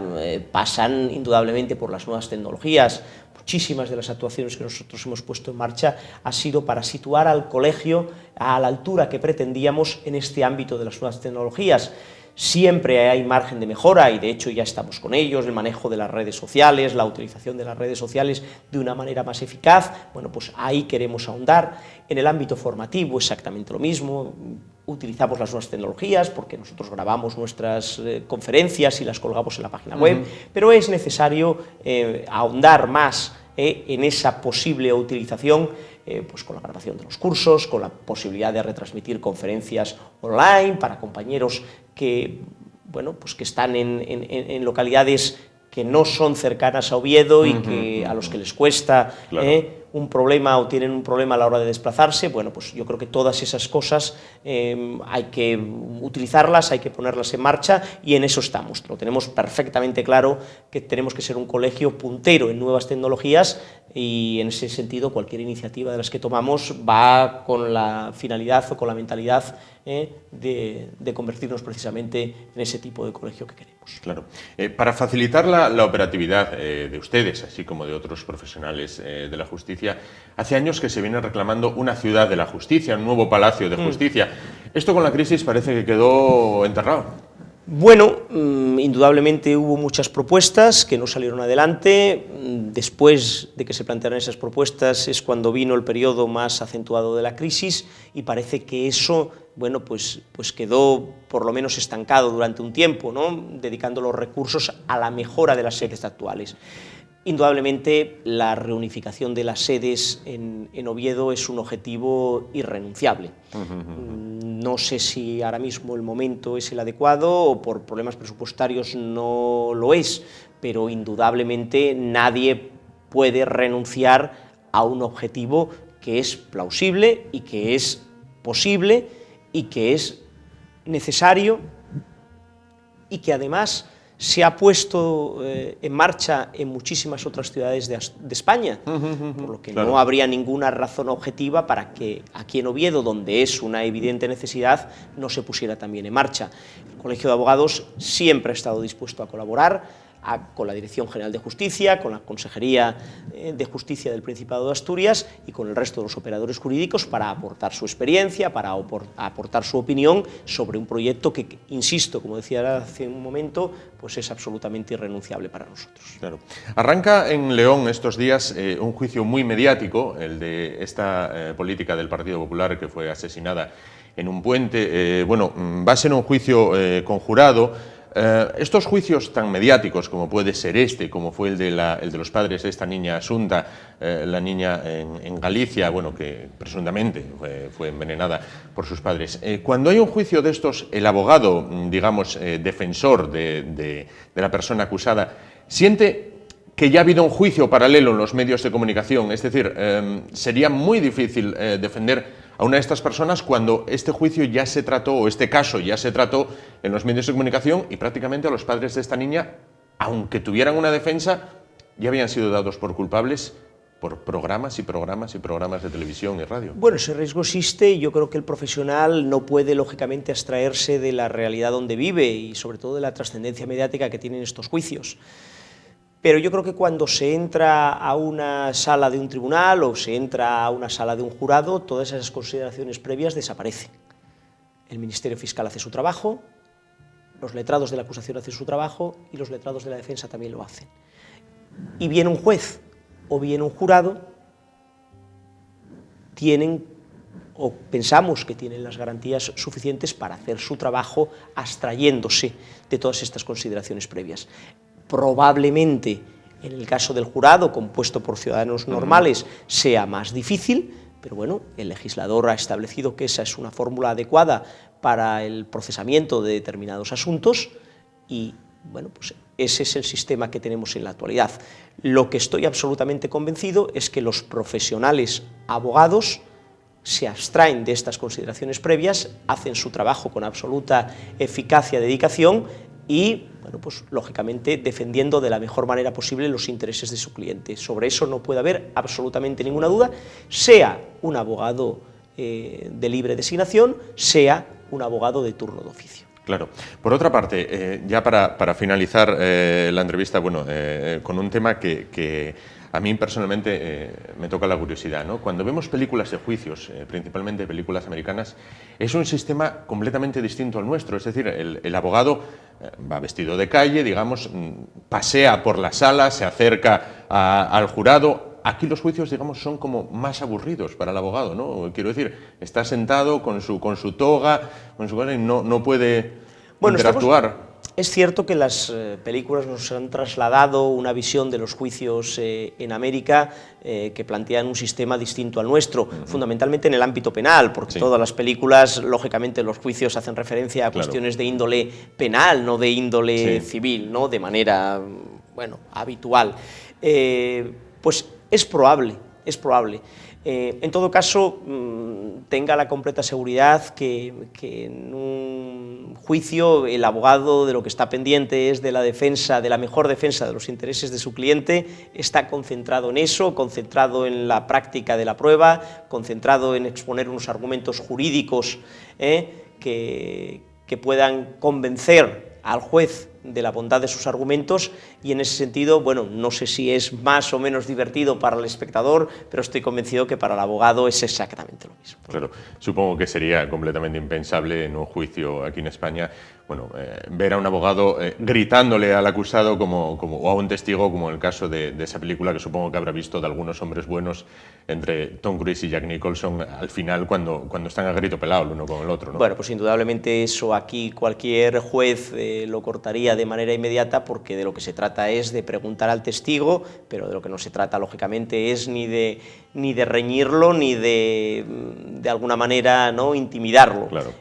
pasan indudablemente por las nuevas tecnologías. Muchísimas de las actuaciones que nosotros hemos puesto en marcha ha sido para situar al colegio a la altura que pretendíamos en este ámbito de las nuevas tecnologías. Siempre hay margen de mejora y de hecho ya estamos con ellos, el manejo de las redes sociales, la utilización de las redes sociales de una manera más eficaz. Bueno, pues ahí queremos ahondar. En el ámbito formativo exactamente lo mismo, utilizamos las nuevas tecnologías porque nosotros grabamos nuestras conferencias y las colgamos en la página web, pero es necesario ahondar más en esa posible utilización, pues con la grabación de los cursos, con la posibilidad de retransmitir conferencias online para compañeros que, bueno, pues que están en localidades que no son cercanas a Oviedo y que a los que les cuesta un problema o tienen un problema a la hora de desplazarse. Bueno, pues yo creo que todas esas cosas hay que utilizarlas, hay que ponerlas en marcha y en eso estamos. Lo tenemos perfectamente claro que tenemos que ser un colegio puntero en nuevas tecnologías y en ese sentido cualquier iniciativa de las que tomamos va con la finalidad o con la mentalidad de convertirnos precisamente en ese tipo de colegio que queremos. Claro. Para facilitar la operatividad de ustedes, así como de otros profesionales de la justicia, hace años que se viene reclamando una ciudad de la justicia, un nuevo palacio de justicia. Esto con la crisis parece que quedó enterrado. Bueno, indudablemente hubo muchas propuestas que no salieron adelante. Después de que se plantearon esas propuestas es cuando vino el periodo más acentuado de la crisis y parece que eso, bueno, pues quedó por lo menos estancado durante un tiempo, ¿no? Dedicando los recursos a la mejora de las sedes actuales. Indudablemente, la reunificación de las sedes en Oviedo es un objetivo irrenunciable. No sé si ahora mismo el momento es el adecuado o por problemas presupuestarios no lo es, pero indudablemente nadie puede renunciar a un objetivo que es plausible y que es posible y que es necesario y que además se ha puesto en marcha en muchísimas otras ciudades de España, por lo que no habría ninguna razón objetiva para que aquí en Oviedo, donde es una evidente necesidad, no se pusiera también en marcha. El Colegio de Abogados siempre ha estado dispuesto a colaborar con la Dirección General de Justicia, con la Consejería de Justicia del Principado de Asturias y con el resto de los operadores jurídicos para aportar su experiencia, para aportar su opinión sobre un proyecto que, insisto, como decía hace un momento, pues es absolutamente irrenunciable para nosotros. Claro. Arranca en León estos días un juicio muy mediático, el de esta política del Partido Popular que fue asesinada en un puente. Bueno, va a ser un juicio conjurado. Estos juicios tan mediáticos como puede ser este, como fue el de los padres de esta niña Asunta, la niña en Galicia, bueno, que presuntamente fue envenenada por sus padres. Cuando hay un juicio de estos, el abogado, digamos, defensor de la persona acusada, siente que ya ha habido un juicio paralelo en los medios de comunicación, es decir, sería muy difícil defender a una de estas personas cuando este juicio ya se trató, o este caso ya se trató en los medios de comunicación y prácticamente a los padres de esta niña, aunque tuvieran una defensa, ya habían sido dados por culpables por programas y programas y programas de televisión y radio. Bueno, ese riesgo existe y yo creo que el profesional no puede, lógicamente, abstraerse de la realidad donde vive y sobre todo de la trascendencia mediática que tienen estos juicios. Pero yo creo que cuando se entra a una sala de un tribunal o se entra a una sala de un jurado, todas esas consideraciones previas desaparecen. El Ministerio Fiscal hace su trabajo, los letrados de la acusación hacen su trabajo y los letrados de la defensa también lo hacen. Y bien un juez o bien un jurado tienen, o pensamos que tienen las garantías suficientes para hacer su trabajo abstrayéndose de todas estas consideraciones previas. Probablemente, en el caso del jurado, compuesto por ciudadanos normales, sea más difícil, pero bueno, el legislador ha establecido que esa es una fórmula adecuada para el procesamiento de determinados asuntos y, bueno, pues ese es el sistema que tenemos en la actualidad. Lo que estoy absolutamente convencido es que los profesionales abogados se abstraen de estas consideraciones previas, hacen su trabajo con absoluta eficacia y dedicación y, bueno, pues lógicamente defendiendo de la mejor manera posible los intereses de su cliente. Sobre eso no puede haber absolutamente ninguna duda, sea un abogado de libre designación, sea un abogado de turno de oficio. Claro. Por otra parte, ya para finalizar la entrevista, bueno, con un tema que a mí personalmente me toca la curiosidad, ¿no? Cuando vemos películas de juicios, principalmente películas americanas, es un sistema completamente distinto al nuestro. Es decir, el abogado va vestido de calle, digamos, pasea por la sala, se acerca al jurado. Aquí los juicios, digamos, son como más aburridos para el abogado, ¿no? Quiero decir, está sentado con su toga, con su cosa y no puede interactuar. Es cierto que las películas nos han trasladado una visión de los juicios en América que plantean un sistema distinto al nuestro, fundamentalmente en el ámbito penal, porque todas las películas, lógicamente, los juicios hacen referencia a cuestiones de índole penal, no de índole civil, ¿no? De manera, bueno, habitual. Pues es probable. En todo caso, tenga la completa seguridad que en un juicio el abogado de lo que está pendiente es de la defensa, de la mejor defensa de los intereses de su cliente, está concentrado en eso, concentrado en la práctica de la prueba, concentrado en exponer unos argumentos jurídicos que puedan convencer al juez de la bondad de sus argumentos y en ese sentido, bueno, no sé si es más o menos divertido para el espectador, pero estoy convencido que para el abogado es exactamente lo mismo. Claro, supongo que sería completamente impensable en un juicio aquí en España bueno, ver a un abogado gritándole al acusado o a un testigo, como en el caso de esa película que supongo que habrá visto de Algunos hombres buenos, entre Tom Cruise y Jack Nicholson, al final cuando están a grito pelado el uno con el otro, ¿no? Bueno, pues indudablemente eso aquí cualquier juez lo cortaría de manera inmediata, porque de lo que se trata es de preguntar al testigo, pero de lo que no se trata, lógicamente, es ni de reñirlo, ni de alguna manera, ¿no?, intimidarlo. Claro.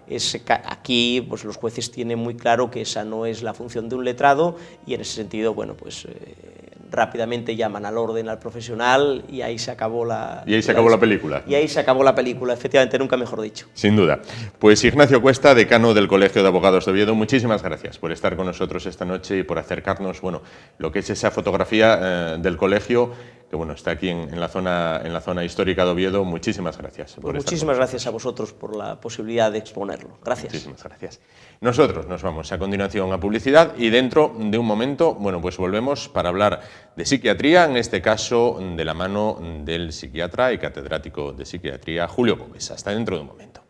Aquí pues los jueces tienen muy claro que esa no es la función de un letrado, y en ese sentido, bueno, pues rápidamente llaman al orden al profesional y ahí se acabó la... Y ahí se acabó la película. Y ahí se acabó la película, efectivamente, nunca mejor dicho. Sin duda. Pues Ignacio Cuesta, decano del Colegio de Abogados de Oviedo, muchísimas gracias por estar con nosotros esta noche y por acercarnos, bueno, lo que es esa fotografía del colegio, que bueno, está aquí en la zona histórica de Oviedo. Muchísimas gracias. Pues muchísimas gracias a vosotros por la posibilidad de exponerlo. Gracias. Muchísimas gracias. Nosotros nos vamos a continuación a publicidad y dentro de un momento, bueno, pues volvemos para hablar de psiquiatría, en este caso de la mano del psiquiatra y catedrático de psiquiatría Julio Bóves. Hasta dentro de un momento.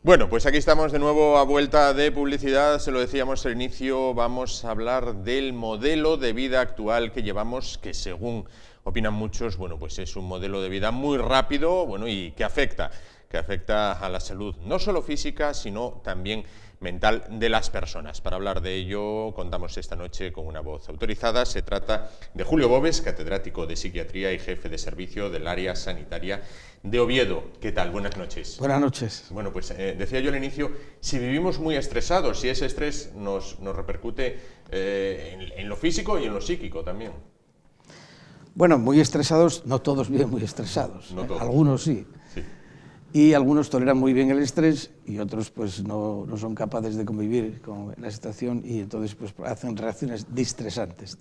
Bueno, pues aquí estamos de nuevo a vuelta de publicidad. Se lo decíamos al inicio, vamos a hablar del modelo de vida actual que llevamos, que según opinan muchos, bueno, pues es un modelo de vida muy rápido, bueno, y que afecta a la salud, no solo física, sino también mental de las personas. Para hablar de ello contamos esta noche con una voz autorizada. Se trata de Julio Bóves, catedrático de psiquiatría y jefe de servicio del área sanitaria de Oviedo. ¿Qué tal? Buenas noches. Buenas noches. Bueno, pues decía yo al inicio, si vivimos muy estresados, si ese estrés nos repercute en lo físico y en lo psíquico también. Bueno, muy estresados, no todos viven muy estresados, No todos. Algunos sí. Y algunos toleran muy bien el estrés y otros pues no son capaces de convivir con la situación y entonces pues hacen reacciones distresantes,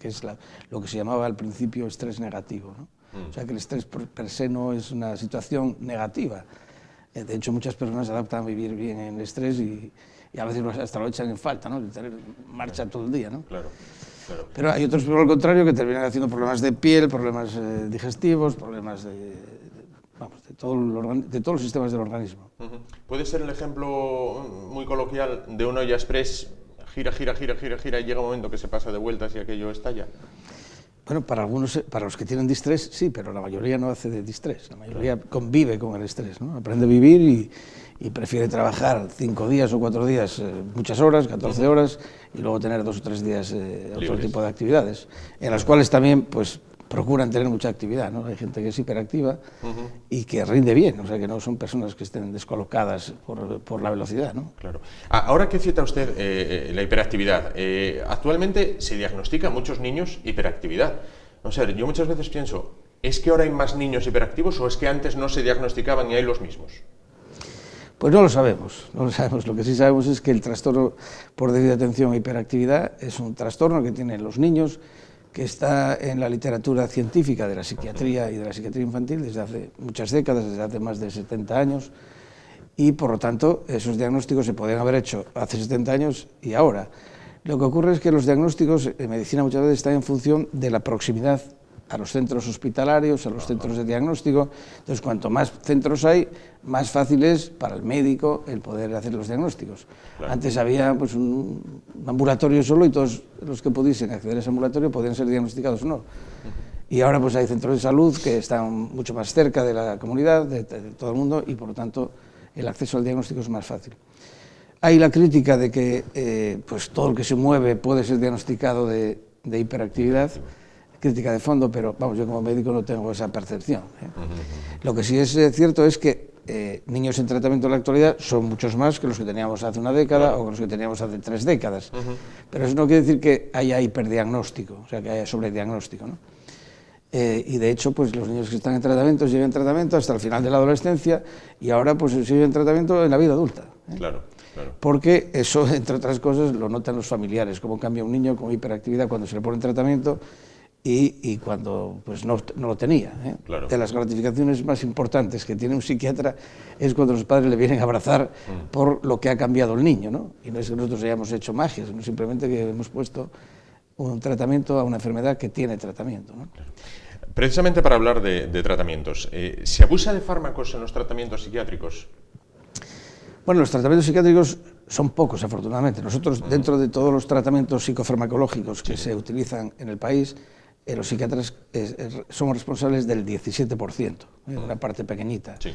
que es lo que se llamaba al principio estrés negativo, ¿no? O sea que el estrés per se no es una situación negativa. De hecho, muchas personas se adaptan a vivir bien en el estrés y a veces hasta lo echan en falta, ¿no? El tener marcha todo el día, ¿no? Claro. Pero hay otros, por el contrario, que terminan haciendo problemas de piel, problemas digestivos, problemas de todos los sistemas del organismo. ¿Puede ser el ejemplo muy coloquial de una olla express, gira y llega un momento que se pasa de vueltas y aquello estalla? Bueno, para los que tienen distrés, sí, pero la mayoría no hace de distrés, la mayoría convive con el estrés, ¿no? Aprende a vivir y prefiere trabajar 5 días o 4 días, muchas horas, 14 horas, y luego tener 2 o 3 días otro tipo de actividades, en las cuales también pues procuran tener mucha actividad, ¿no? Hay gente que es hiperactiva y que rinde bien, o sea que no son personas que estén descolocadas por la velocidad, ¿no? Claro. Ahora que cita usted la hiperactividad, actualmente se diagnostica a muchos niños hiperactividad. O sea, yo muchas veces pienso, ¿es que ahora hay más niños hiperactivos o es que antes no se diagnosticaban y hay los mismos? Pues no lo sabemos. Lo que sí sabemos es que el trastorno por déficit de atención e hiperactividad es un trastorno que tienen los niños, que está en la literatura científica de la psiquiatría y de la psiquiatría infantil desde hace muchas décadas, desde hace más de 70 años, y por lo tanto esos diagnósticos se podían haber hecho hace 70 años y ahora. Lo que ocurre es que los diagnósticos en medicina muchas veces están en función de la proximidad a los centros hospitalarios, a los centros de diagnóstico. Entonces, cuanto más centros hay, más fácil es para el médico el poder hacer los diagnósticos. Claro. Antes había pues, un ambulatorio solo y todos los que pudiesen acceder a ese ambulatorio podían ser diagnosticados o no. Y ahora pues, hay centros de salud que están mucho más cerca de la comunidad, de todo el mundo, y por lo tanto el acceso al diagnóstico es más fácil. Hay la crítica de que pues, todo lo que se mueve puede ser diagnosticado de hiperactividad, crítica de fondo, pero vamos, yo como médico no tengo esa percepción. Lo que sí es cierto es que niños en tratamiento en la actualidad son muchos más que los que teníamos hace una década o que los que teníamos hace 3 décadas. Pero eso no quiere decir que haya hiperdiagnóstico, o sea, que haya sobrediagnóstico, ¿no? Y de hecho, pues los niños que están en tratamiento siguen en tratamiento hasta el final de la adolescencia y ahora pues siguen en tratamiento en la vida adulta. Claro. porque eso, entre otras cosas, lo notan los familiares, cómo cambia un niño con hiperactividad cuando se le pone tratamiento y cuando pues, no lo tenía. Claro. De las gratificaciones más importantes que tiene un psiquiatra es cuando los padres le vienen a abrazar por lo que ha cambiado el niño, ¿no? Y no es que nosotros hayamos hecho magia, sino simplemente que hemos puesto un tratamiento a una enfermedad que tiene tratamiento, ¿no? Claro. Precisamente para hablar de tratamientos, ¿se abusa de fármacos en los tratamientos psiquiátricos? Bueno, los tratamientos psiquiátricos son pocos, afortunadamente. Nosotros, dentro de todos los tratamientos psicofarmacológicos que se utilizan en el país, los psiquiatras somos responsables del 17%, una parte pequeñita. Sí.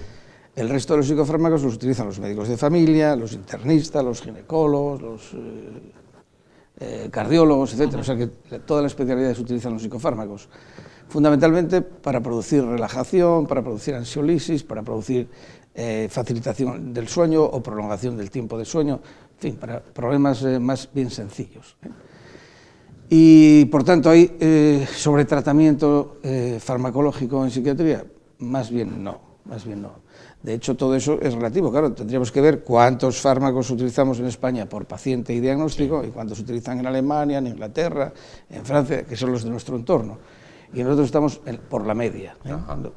El resto de los psicofármacos los utilizan los médicos de familia, los internistas, los ginecólogos, los cardiólogos, etc. O sea que todas las especialidades utilizan los psicofármacos, fundamentalmente para producir relajación, para producir ansiolisis, para producir facilitación del sueño o prolongación del tiempo de sueño, en fin, para problemas más bien sencillos. Y, por tanto, ¿hay sobretratamiento farmacológico en psiquiatría? Más bien no, más bien no. De hecho, todo eso es relativo. Claro, tendríamos que ver cuántos fármacos utilizamos en España por paciente y diagnóstico y cuántos se utilizan en Alemania, en Inglaterra, en Francia, que son los de nuestro entorno. Y nosotros estamos por la media.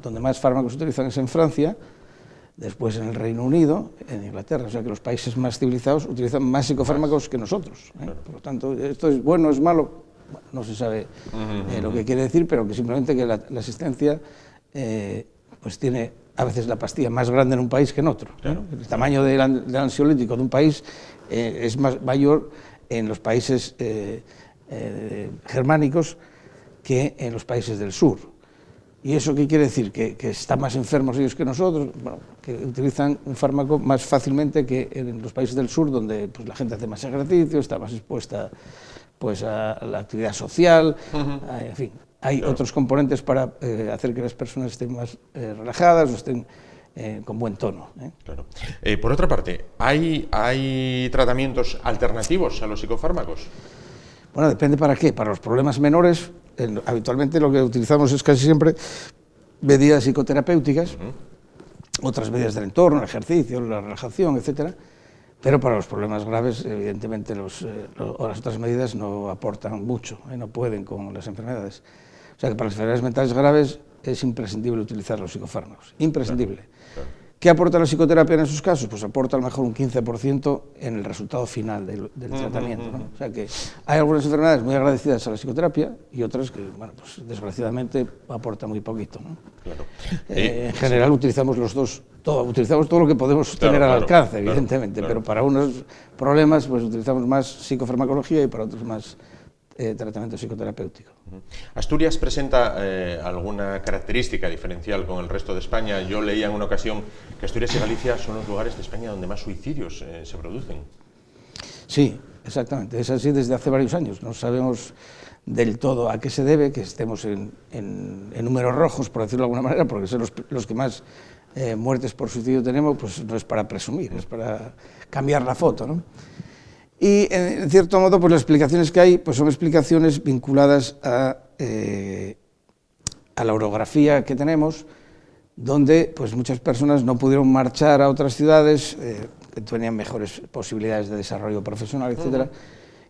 Donde más fármacos se utilizan es en Francia, después en el Reino Unido, en Inglaterra. O sea que los países más civilizados utilizan más psicofármacos que nosotros. Claro. Por lo tanto, esto es bueno, es malo, bueno, no se sabe lo que quiere decir, pero que simplemente que la asistencia pues tiene a veces la pastilla más grande en un país que en otro. Claro. El tamaño del ansiolítico de un país es mayor en los países germánicos que en los países del sur. ¿Y eso qué quiere decir? ¿Que están más enfermos ellos que nosotros? Bueno, que utilizan un fármaco más fácilmente que en los países del sur, donde pues, la gente hace más ejercicio, está más expuesta pues, a la actividad social, en fin. Hay otros componentes para hacer que las personas estén más relajadas o estén con buen tono. Claro. Por otra parte, ¿hay tratamientos alternativos a los psicofármacos? Bueno, depende para qué. Para los problemas menores, habitualmente lo que utilizamos es casi siempre medidas psicoterapéuticas, otras medidas del entorno, el ejercicio, la relajación, etcétera. Pero para los problemas graves, evidentemente, las otras medidas no aportan mucho, no pueden con las enfermedades. O sea que para las enfermedades mentales graves es imprescindible utilizar los psicofármacos, imprescindible. Claro. ¿Qué aporta la psicoterapia en esos casos? Pues aporta a lo mejor un 15% en el resultado final del tratamiento, ¿no? O sea que hay algunas enfermedades muy agradecidas a la psicoterapia y otras que, bueno, pues desgraciadamente aportan muy poquito, ¿no? Claro. En general utilizamos los dos, utilizamos todo lo que podemos tener al alcance, evidentemente, pero para unos problemas pues utilizamos más psicofarmacología y para otros más tratamiento psicoterapéutico. ¿Asturias presenta alguna característica diferencial con el resto de España? Yo leía en una ocasión que Asturias y Galicia son los lugares de España donde más suicidios se producen. Sí, exactamente, es así desde hace varios años. No sabemos del todo a qué se debe que estemos en números rojos, por decirlo de alguna manera, porque son los que más muertes por suicidio tenemos, pues no es para presumir, es para cambiar la foto, ¿no? Y, en cierto modo, pues las explicaciones que hay pues son explicaciones vinculadas a la orografía que tenemos, donde pues muchas personas no pudieron marchar a otras ciudades que tenían mejores posibilidades de desarrollo profesional, etcétera,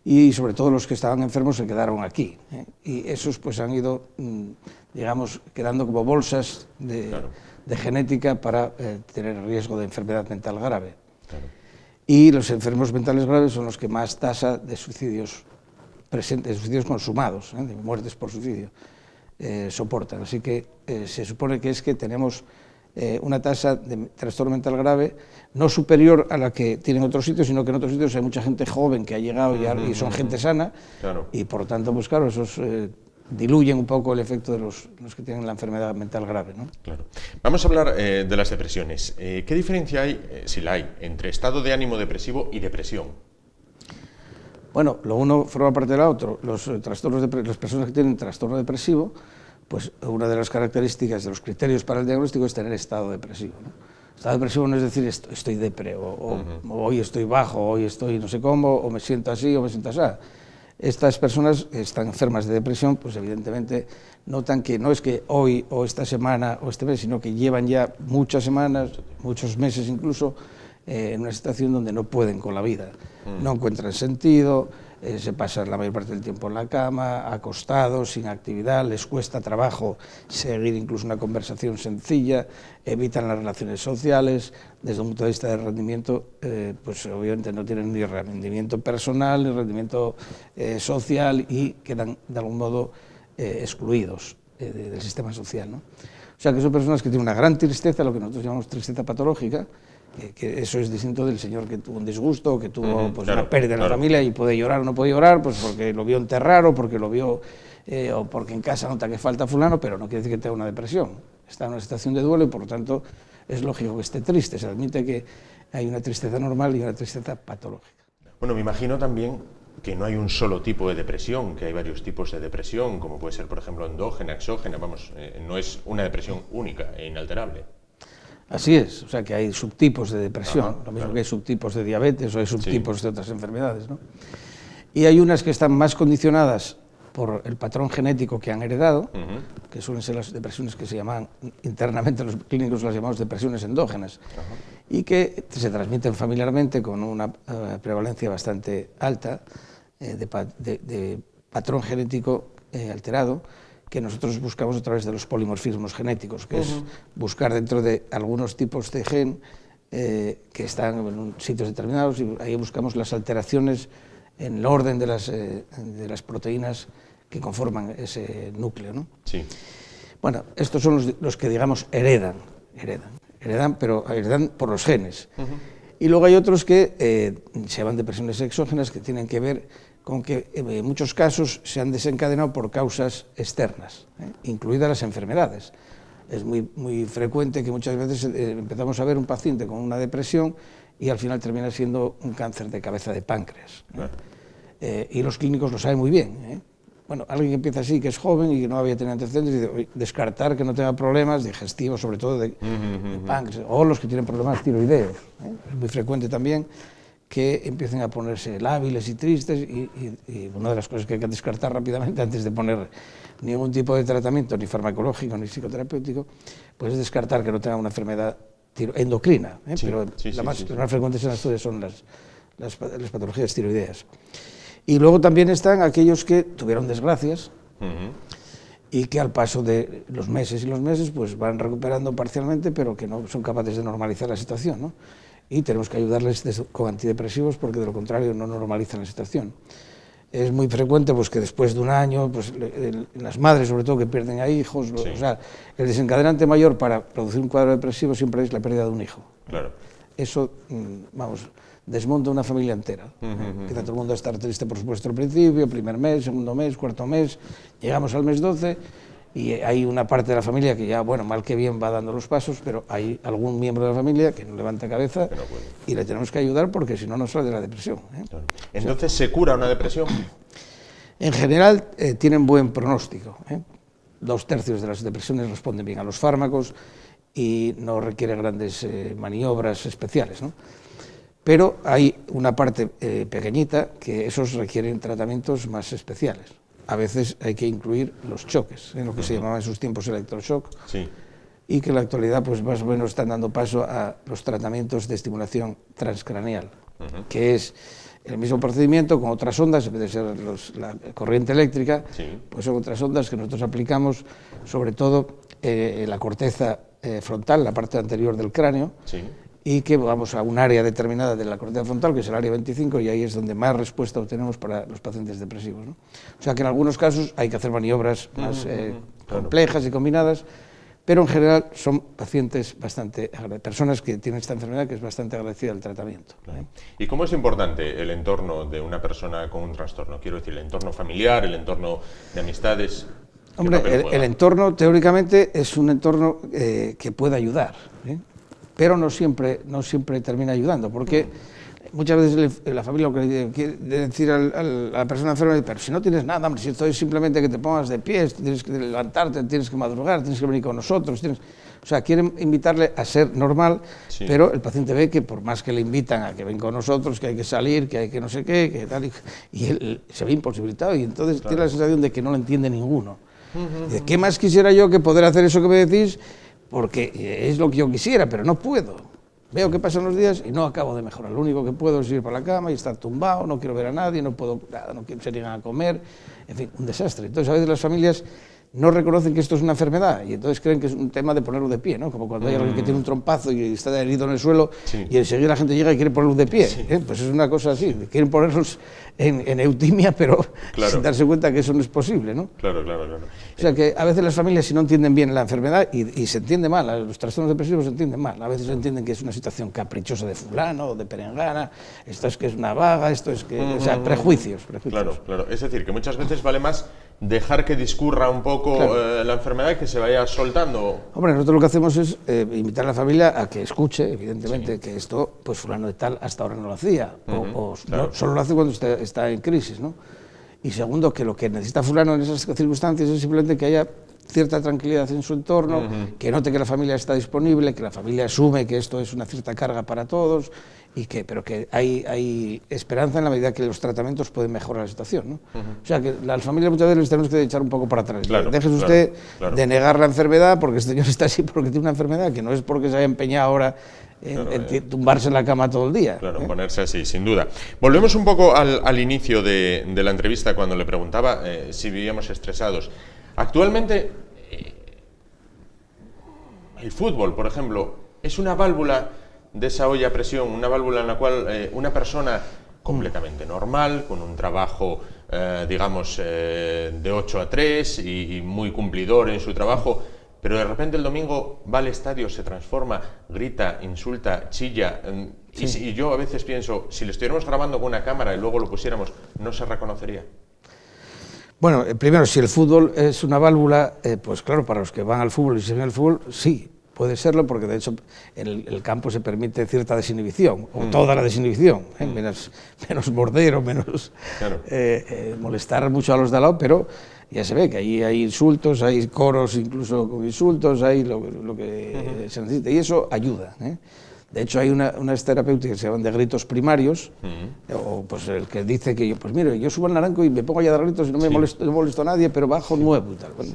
y sobre todo los que estaban enfermos se quedaron aquí. Y esos pues han ido, digamos, quedando como bolsas de genética para tener riesgo de enfermedad mental grave. Claro. Y los enfermos mentales graves son los que más tasa de suicidios presentes, suicidios consumados, de muertes por suicidio, soportan. Así que se supone que es que tenemos una tasa de trastorno mental grave no superior a la que tienen otros sitios, sino que en otros sitios hay mucha gente joven que ha llegado y son gente sana, y por lo tanto, pues claro, esos diluyen un poco el efecto de los que tienen la enfermedad mental grave, ¿no? Claro. Vamos a hablar de las depresiones. ¿Qué diferencia hay, si la hay, entre estado de ánimo depresivo y depresión? Bueno, lo uno forma parte del otro. Las personas que tienen trastorno depresivo, pues una de las características de los criterios para el diagnóstico es tener estado depresivo, ¿no? Estado depresivo no es decir estoy depre, o hoy estoy bajo, hoy estoy no sé cómo, o me siento así, o me siento así. Estas personas que están enfermas de depresión, pues evidentemente notan que no es que hoy o esta semana o este mes, sino que llevan ya muchas semanas, muchos meses incluso, en una situación donde no pueden con la vida, no encuentran sentido, se pasan la mayor parte del tiempo en la cama, acostados, sin actividad, les cuesta trabajo seguir incluso una conversación sencilla, evitan las relaciones sociales, desde un punto de vista de rendimiento, pues obviamente no tienen ni rendimiento personal ni rendimiento social y quedan de algún modo excluidos del sistema social, ¿no? O sea que son personas que tienen una gran tristeza, lo que nosotros llamamos tristeza patológica, que eso es distinto del señor que tuvo un disgusto, que tuvo pues, una pérdida en la familia y puede llorar o no puede llorar, pues porque lo vio enterrar o porque lo vio, o porque en casa nota que falta fulano, pero no quiere decir que tenga una depresión. Está en una situación de duelo y por lo tanto es lógico que esté triste. Se admite que hay una tristeza normal y una tristeza patológica. Bueno, me imagino también que no hay un solo tipo de depresión, que hay varios tipos de depresión, como puede ser, por ejemplo, endógena, exógena, vamos, no es una depresión única e inalterable. Así es, o sea que hay subtipos de depresión, lo mismo que hay subtipos de diabetes o hay subtipos de otras enfermedades, ¿no? Y hay unas que están más condicionadas por el patrón genético que han heredado, que suelen ser las depresiones que se llaman, internamente los clínicos las llamamos depresiones endógenas, y que se transmiten familiarmente con una prevalencia bastante alta de patrón genético alterado, que nosotros buscamos a través de los polimorfismos genéticos, que es buscar dentro de algunos tipos de gen que están en sitios determinados, y ahí buscamos las alteraciones en el orden de las proteínas que conforman ese núcleo, ¿no? Sí. Bueno, estos son los que, digamos, heredan, pero heredan por los genes. Y luego hay otros que se llaman depresiones exógenas, que tienen que ver con que en muchos casos se han desencadenado por causas externas, incluidas las enfermedades. Es muy frecuente que muchas veces empezamos a ver un paciente con una depresión y al final termina siendo un cáncer de cabeza de páncreas. Y los clínicos lo saben muy bien. Bueno, alguien que empieza así, que es joven y que no había tenido antecedentes, descartar que no tenga problemas digestivos, sobre todo de páncreas, o los que tienen problemas tiroideos. Es muy frecuente también que empiecen a ponerse lábiles y tristes, y una de las cosas que hay que descartar rápidamente antes de poner ningún tipo de tratamiento, ni farmacológico ni psicoterapéutico, pues es descartar que no tenga una enfermedad endocrina, pero las más frecuentes en las estudios son las patologías tiroideas. Y luego también están aquellos que tuvieron desgracias y que al paso de los meses y los meses pues van recuperando parcialmente, pero que no son capaces de normalizar la situación, ¿no? Y tenemos que ayudarles con antidepresivos porque de lo contrario no normalizan la situación. Es muy frecuente pues, que después de un año, pues, las madres sobre todo que pierden a hijos, o sea, el desencadenante mayor para producir un cuadro depresivo siempre es la pérdida de un hijo. Claro. Eso, vamos, desmonta una familia entera. Empieza todo el mundo a estar triste, por supuesto, al principio, primer mes, segundo mes, cuarto mes, llegamos al mes 12 y hay una parte de la familia que ya, bueno, mal que bien va dando los pasos, pero hay algún miembro de la familia que no levanta cabeza y le tenemos que ayudar porque si no, no sale de la depresión. Claro. Entonces, ¿se cura una depresión? En general, tienen buen pronóstico. 2/3 de las depresiones responden bien a los fármacos y no requieren grandes maniobras especiales, ¿no? Pero hay una parte pequeñita que esos requieren tratamientos más especiales. A veces hay que incluir los choques, en lo que se llamaba en sus tiempos electroshock, y que en la actualidad pues más o menos están dando paso a los tratamientos de estimulación transcraneal, que es el mismo procedimiento con otras ondas, en vez de ser la corriente eléctrica, pues son otras ondas que nosotros aplicamos sobre todo en la corteza frontal, la parte anterior del cráneo, y que vamos a un área determinada de la corteza frontal, que es el área 25, y ahí es donde más respuesta obtenemos para los pacientes depresivos, ¿no? O sea que en algunos casos hay que hacer maniobras más complejas y combinadas, pero en general son pacientes personas que tienen esta enfermedad que es bastante agradecida al tratamiento. ¿Y cómo es importante el entorno de una persona con un trastorno? Quiero decir, el entorno familiar, el entorno de amistades. Hombre, el entorno teóricamente es un entorno que puede ayudar, pero no siempre termina ayudando, porque muchas veces la familia lo que quiere decir a la persona enferma, pero si no tienes nada, hombre, si esto es simplemente que te pongas de pies, tienes que levantarte, tienes que madrugar, tienes que venir con nosotros, o sea, quieren invitarle a ser normal, pero el paciente ve que por más que le invitan a que venga con nosotros, que hay que salir, que hay que no sé qué, que tal, y él se ve imposibilitado, y entonces tiene la sensación de que no lo entiende ninguno. ¿De qué más quisiera yo que poder hacer eso que me decís? Porque es lo que yo quisiera, pero no puedo. Veo que pasan los días y no acabo de mejorar. Lo único que puedo es ir para la cama y estar tumbado, no quiero ver a nadie, no puedo nada, no quiero salir a comer, en fin, un desastre. Entonces, a veces las familias no reconocen que esto es una enfermedad y entonces creen que es un tema de ponerlo de pie, ¿no? Como cuando hay alguien que tiene un trompazo y está herido en el suelo y enseguida la gente llega y quiere ponerlo de pie. Pues es una cosa así, quieren ponerlos en eutimia, pero sin darse cuenta que eso no es posible, ¿no? Claro. O sea que a veces las familias, si no entienden bien la enfermedad, y se entiende mal, los trastornos depresivos se entienden mal, a veces entienden que es una situación caprichosa de fulano o de perengana, esto es que es una vaga, esto es que... O sea, prejuicios. Claro. Es decir, que muchas veces vale más dejar que discurra un poco la enfermedad, que se vaya soltando. Hombre, nosotros lo que hacemos es invitar a la familia a que escuche, evidentemente, que esto, pues fulano de tal hasta ahora no lo hacía, o solo lo hace cuando está en crisis, ¿no? Y segundo, que lo que necesita fulano en esas circunstancias es simplemente que haya cierta tranquilidad en su entorno, que note que la familia está disponible, que la familia asume que esto es una cierta carga para todos, pero que hay esperanza en la medida que los tratamientos pueden mejorar la situación, ¿no? O sea, que las familias muchas veces les tenemos que echar un poco para atrás. Déjese usted de negar la enfermedad, porque este señor está así porque tiene una enfermedad, que no es porque se haya empeñado ahora en tumbarse en la cama todo el día. Claro, ponerse así, sin duda. Volvemos un poco al inicio de la entrevista, cuando le preguntaba si vivíamos estresados. Actualmente, el fútbol, por ejemplo, es una válvula de esa olla a presión, una válvula en la cual una persona completamente normal, con un trabajo, digamos, de 8 a 3 y muy cumplidor en su trabajo, pero de repente el domingo va al estadio, se transforma, grita, insulta, chilla, y yo a veces pienso, si lo estuviéramos grabando con una cámara y luego lo pusiéramos, ¿no se reconocería? Bueno, primero, si el fútbol es una válvula, pues claro, para los que van al fútbol y siguen el fútbol, sí, puede serlo, porque de hecho en el campo se permite cierta desinhibición, o toda la desinhibición, menos bordero, menos molestar mucho a los de al lado, pero ya se ve que ahí hay insultos, hay coros incluso con insultos, hay lo que se necesita, y eso ayuda, ¿eh? De hecho, hay unas terapéuticas que se llaman de gritos primarios, o pues el que dice que pues mire, yo subo al naranco y me pongo allá a dar gritos y no molesto a nadie, pero bajo 9 y tal. Bueno,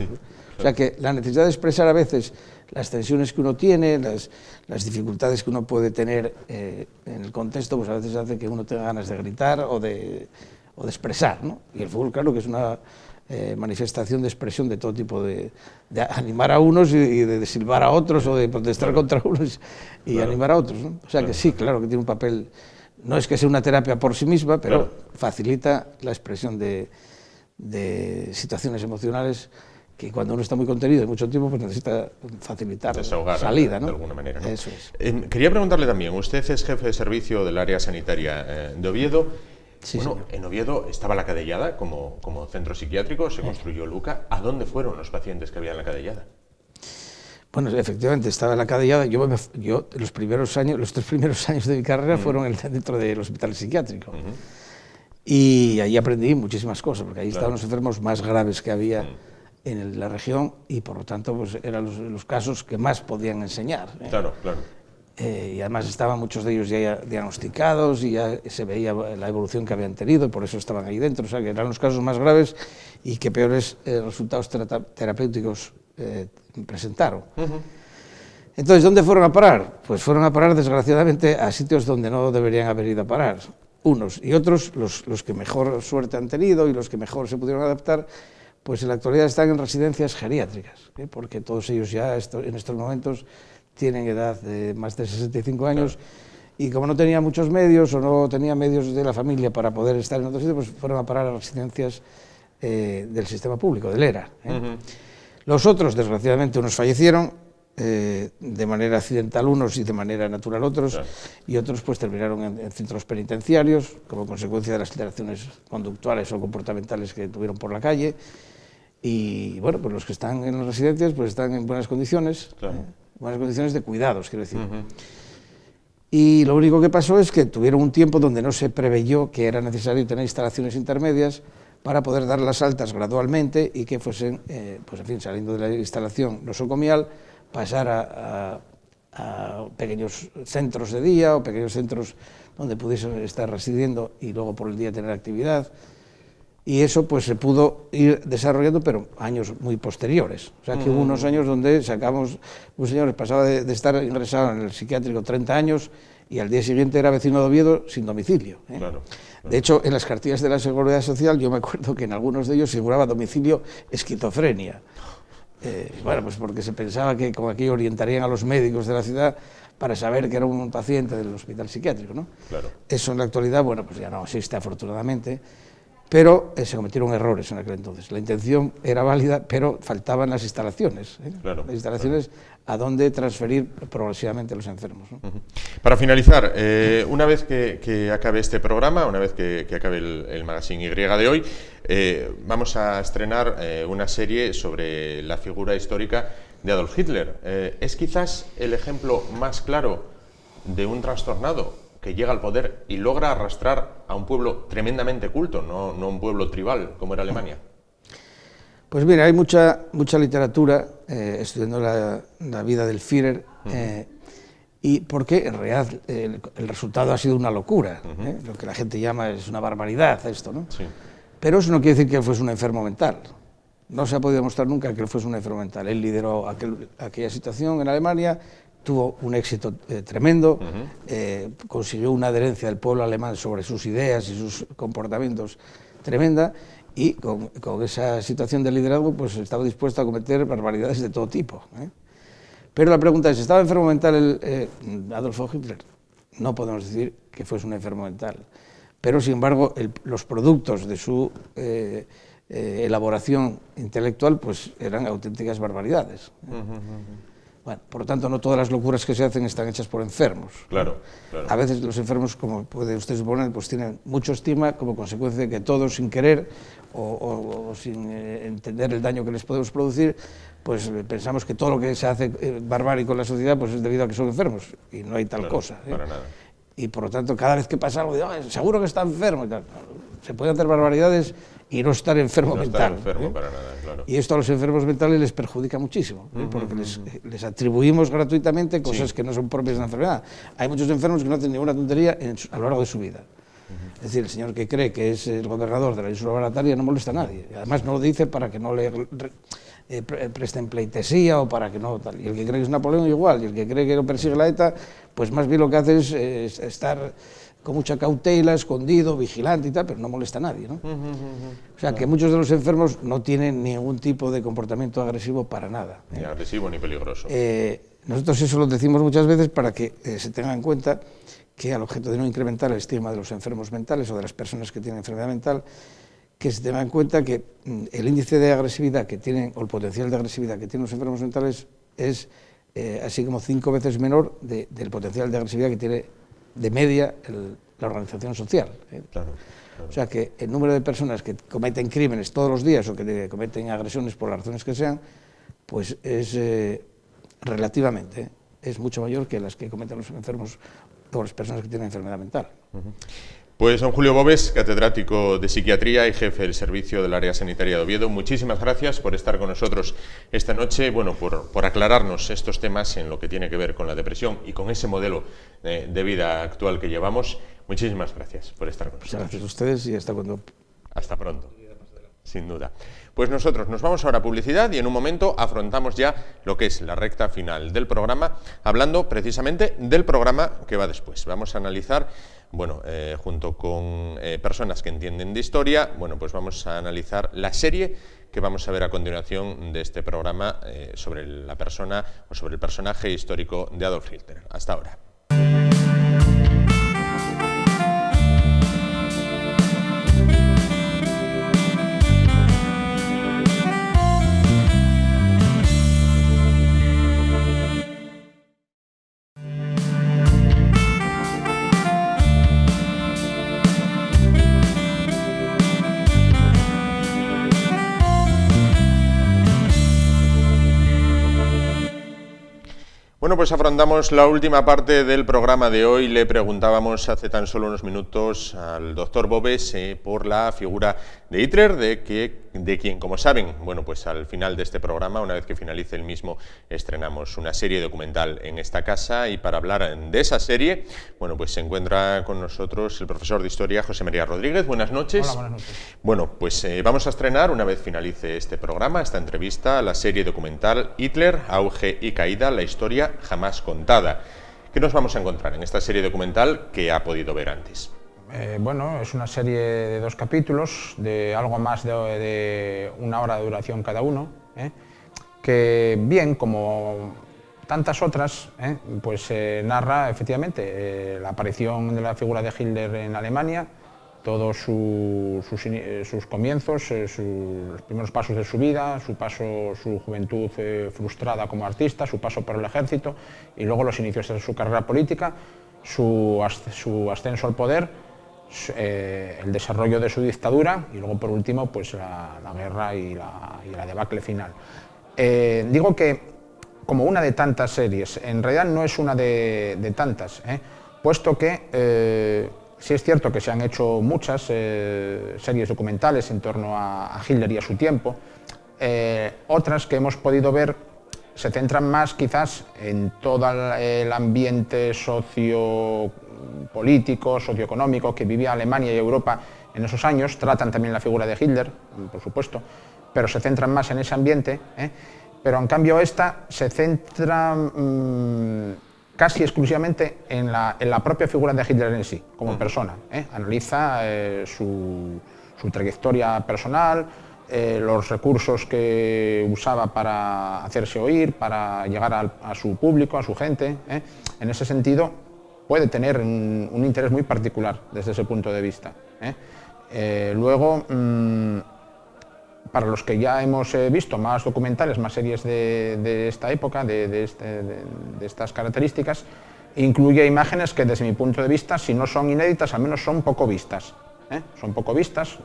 o sea que la necesidad de expresar a veces las tensiones que uno tiene, las dificultades que uno puede tener en el contexto, pues a veces hace que uno tenga ganas de gritar o de expresar, ¿no? Y el fútbol, claro, que es una manifestación de expresión de todo tipo, de animar a unos y de silbar a otros, o de protestar contra unos y animar a otros, ¿no? O sea que sí, claro que tiene un papel, no es que sea una terapia por sí misma, pero facilita la expresión de situaciones emocionales que cuando uno está muy contenido y mucho tiempo, pues necesita facilitar desahogar, salida, ¿no? De alguna manera, ¿no? Eso es. Quería preguntarle también, usted es jefe de servicio del área sanitaria de Oviedo. Sí, bueno, señor. en Oviedo estaba la Cadellada como centro psiquiátrico, se construyó Luca. ¿A dónde fueron los pacientes que había en la Cadellada? Bueno, efectivamente, estaba en la Cadellada. Yo los 3 primeros años de mi carrera fueron dentro del hospital psiquiátrico. Y ahí aprendí muchísimas cosas, porque ahí estaban los enfermos más graves que había en la región, y por lo tanto pues, eran los casos que más podían enseñar. Claro. Y además estaban muchos de ellos ya diagnosticados y ya se veía la evolución que habían tenido, y por eso estaban ahí dentro. O sea, que eran los casos más graves y que peores resultados terapéuticos presentaron. Entonces, ¿dónde fueron a parar? Pues fueron a parar, desgraciadamente, a sitios donde no deberían haber ido a parar. Unos y otros, los que mejor suerte han tenido y los que mejor se pudieron adaptar, pues en la actualidad están en residencias geriátricas, porque todos ellos ya en estos momentos tienen edad de más de 65 años, y como no tenían muchos medios o no tenían medios de la familia para poder estar en otros sitios, pues fueron a parar a residencias del sistema público, del ERA. Los otros, desgraciadamente, unos fallecieron de manera accidental unos y de manera natural otros, y otros pues terminaron en centros penitenciarios como consecuencia de las alteraciones conductuales o comportamentales que tuvieron por la calle. Y bueno, pues los que están en las residencias pues están en buenas condiciones, buenas condiciones de cuidados, quiero decir. Y lo único que pasó es que tuvieron un tiempo donde no se preveyó que era necesario tener instalaciones intermedias para poder dar las altas gradualmente y que fuesen, pues en fin, saliendo de la instalación nosocomial, pasar a pequeños centros de día o pequeños centros donde pudiesen estar residiendo y luego por el día tener actividad. y eso pues se pudo ir desarrollando, pero años muy posteriores. O sea, que hubo unos años donde sacamos, un señor pasaba de estar ingresado en el psiquiátrico 30 años y al día siguiente era vecino de Oviedo sin domicilio. Claro. De hecho, en las cartillas de la Seguridad Social yo me acuerdo que en algunos de ellos figuraba domicilio esquizofrenia. Bueno, pues porque se pensaba que con aquello orientarían a los médicos de la ciudad para saber que era un paciente del hospital psiquiátrico, ¿no? Claro. Eso en la actualidad, bueno, pues ya no existe afortunadamente, pero se cometieron errores en aquel entonces. La intención era válida, pero faltaban las instalaciones, Claro, las instalaciones a donde transferir progresivamente a los enfermos, ¿no? Para finalizar, una vez que acabe este programa, una vez que acabe el Magazine Y de hoy, vamos a estrenar una serie sobre la figura histórica de Adolf Hitler. Es quizás el ejemplo más claro de un trastornado que llega al poder y logra arrastrar a un pueblo tremendamente culto, no un pueblo tribal como era Alemania. Pues mira, hay mucha literatura estudiando la vida del Führer, y porque en realidad el resultado ha sido una locura, lo que la gente llama es una barbaridad esto, ¿no? Sí. Pero eso no quiere decir que él fuese un enfermo mental. No se ha podido demostrar nunca que él fuese un enfermo mental. Él lideró aquella situación en Alemania, tuvo un éxito tremendo, consiguió una adherencia del pueblo alemán sobre sus ideas y sus comportamientos tremenda, y con esa situación de liderazgo pues estaba dispuesto a cometer barbaridades de todo tipo. Pero la pregunta es, ¿estaba enfermo mental Adolf Hitler? No podemos decir que fuese un enfermo mental, pero sin embargo los productos de su elaboración intelectual pues eran auténticas barbaridades. Bueno, por lo tanto, no todas las locuras que se hacen están hechas por enfermos. Claro, claro. A veces los enfermos, como puede usted suponer, pues tienen mucho estima como consecuencia de que todos, sin querer o sin entender el daño que les podemos producir, pues pensamos que todo lo que se hace barbárico en la sociedad pues es debido a que son enfermos, y no hay tal cosa. Para nada. Y por lo tanto, cada vez que pasa algo, digo, seguro que está enfermo y tal. Se pueden hacer barbaridades y no estar enfermo mental. No estar enfermo para nada, claro. Y esto a los enfermos mentales les perjudica muchísimo, porque les atribuimos gratuitamente cosas que no son propias de la enfermedad. Hay muchos enfermos que no hacen ninguna tontería a lo largo de su vida. Es decir, el señor que cree que es el gobernador de la isla barataria no molesta a nadie. Además no lo dice para que no le presten pleitesía o para que no tal. Y el que cree que es Napoleón igual, y el que cree que lo persigue la ETA, pues más bien lo que hace es estar con mucha cautela, escondido, vigilante y tal, pero no molesta a nadie, ¿no? O sea, que muchos de los enfermos no tienen ningún tipo de comportamiento agresivo para nada. Ni agresivo ni peligroso. Nosotros eso lo decimos muchas veces para que se tenga en cuenta que al objeto de no incrementar el estigma de los enfermos mentales o de las personas que tienen enfermedad mental, que se tenga en cuenta que el índice de agresividad que tienen, o el potencial de agresividad que tienen los enfermos mentales es así como 5 veces menor del potencial de agresividad que tiene de media la organización social. Claro. O sea que el número de personas que cometen crímenes todos los días o que cometen agresiones por las razones que sean, pues es relativamente, es mucho mayor que las que cometen los enfermos o las personas que tienen enfermedad mental. Pues don Julio Bobes, catedrático de Psiquiatría y jefe del servicio del área sanitaria de Oviedo, muchísimas gracias por estar con nosotros esta noche, bueno, por aclararnos estos temas en lo que tiene que ver con la depresión y con ese modelo de vida actual que llevamos. Muchísimas gracias por estar con nosotros. Muchas gracias a ustedes y hasta cuando... Hasta pronto. Sin duda. Pues nosotros nos vamos ahora a publicidad y en un momento afrontamos ya lo que es la recta final del programa, hablando precisamente del programa que va después. Vamos a analizar, bueno, junto con personas que entienden de historia, bueno, pues vamos a analizar la serie que vamos a ver a continuación de este programa sobre la persona o sobre el personaje histórico de Adolf Hitler. Hasta ahora. Bueno, pues afrontamos la última parte del programa de hoy. Le preguntábamos hace tan solo unos minutos al doctor Bobes por la figura de Hitler, de que de quien, como saben, bueno, pues al final de este programa, una vez que finalice el mismo, estrenamos una serie documental en esta casa, y para hablar de esa serie, bueno, pues se encuentra con nosotros el profesor de Historia, José María Rodríguez. Buenas noches. Hola, buenas noches. Bueno, pues vamos a estrenar, una vez finalice este programa, esta entrevista, la serie documental Hitler, auge y caída, la historia jamás contada. ¿Qué nos vamos a encontrar en esta serie documental que ha podido ver antes? Bueno, es una serie de 2 capítulos, de algo más de 1 hora de duración cada uno, que bien, como tantas otras, pues narra efectivamente la aparición de la figura de Hitler en Alemania, todos sus comienzos, los primeros pasos de su vida, su juventud frustrada como artista, su paso por el ejército y luego los inicios de su carrera política, su ascenso al poder, el desarrollo de su dictadura y luego por último pues la guerra y la debacle final. Digo que como una de tantas series, en realidad no es una de tantas, puesto que sí es cierto que se han hecho muchas series documentales en torno a Hitler y a su tiempo. Otras que hemos podido ver se centran más quizás en todo el ambiente sociopolítico, socioeconómico que vivía Alemania y Europa en esos años. Tratan también la figura de Hitler, por supuesto, pero se centran más en ese ambiente. Pero en cambio esta se centra casi exclusivamente en la propia figura de Hitler en sí, como persona. Analiza su trayectoria personal, los recursos que usaba para hacerse oír, para llegar a su público, a su gente. En ese sentido puede tener un interés muy particular desde ese punto de vista. Luego, para los que ya hemos visto más documentales, más series de esta época, de estas características, incluye imágenes que desde mi punto de vista, si no son inéditas, al menos son poco vistas. Son poco vistas,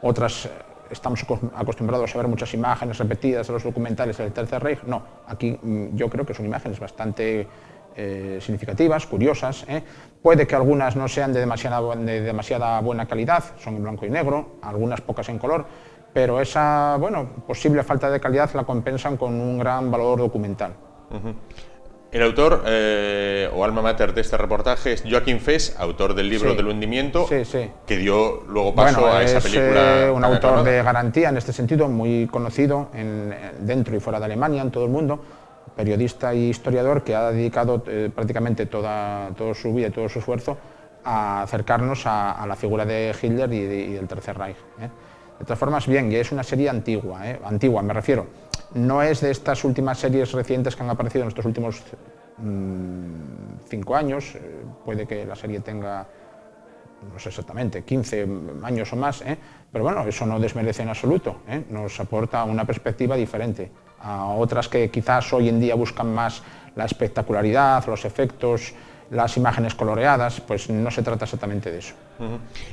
otras estamos acostumbrados a ver muchas imágenes repetidas de los documentales del Tercer Reich. No, aquí yo creo que son imágenes bastante significativas, curiosas. Puede que algunas no sean de demasiada buena calidad, son en blanco y negro, algunas pocas en color, pero esa posible falta de calidad la compensan con un gran valor documental. El autor o alma mater de este reportaje es Joachim Fest, autor del libro del hundimiento, que dio luego paso a esa película. Es un autor de garantía en este sentido, muy conocido dentro y fuera de Alemania, en todo el mundo, periodista y historiador que ha dedicado prácticamente toda su vida y todo su esfuerzo a acercarnos a la figura de Hitler y del Tercer Reich. De todas formas, bien, y es una serie antigua, me refiero. No es de estas últimas series recientes que han aparecido en estos últimos 5 años, puede que la serie tenga, no sé exactamente, 15 años o más, pero bueno, eso no desmerece en absoluto, nos aporta una perspectiva diferente a otras que quizás hoy en día buscan más la espectacularidad, los efectos, las imágenes coloreadas. Pues no se trata exactamente de eso.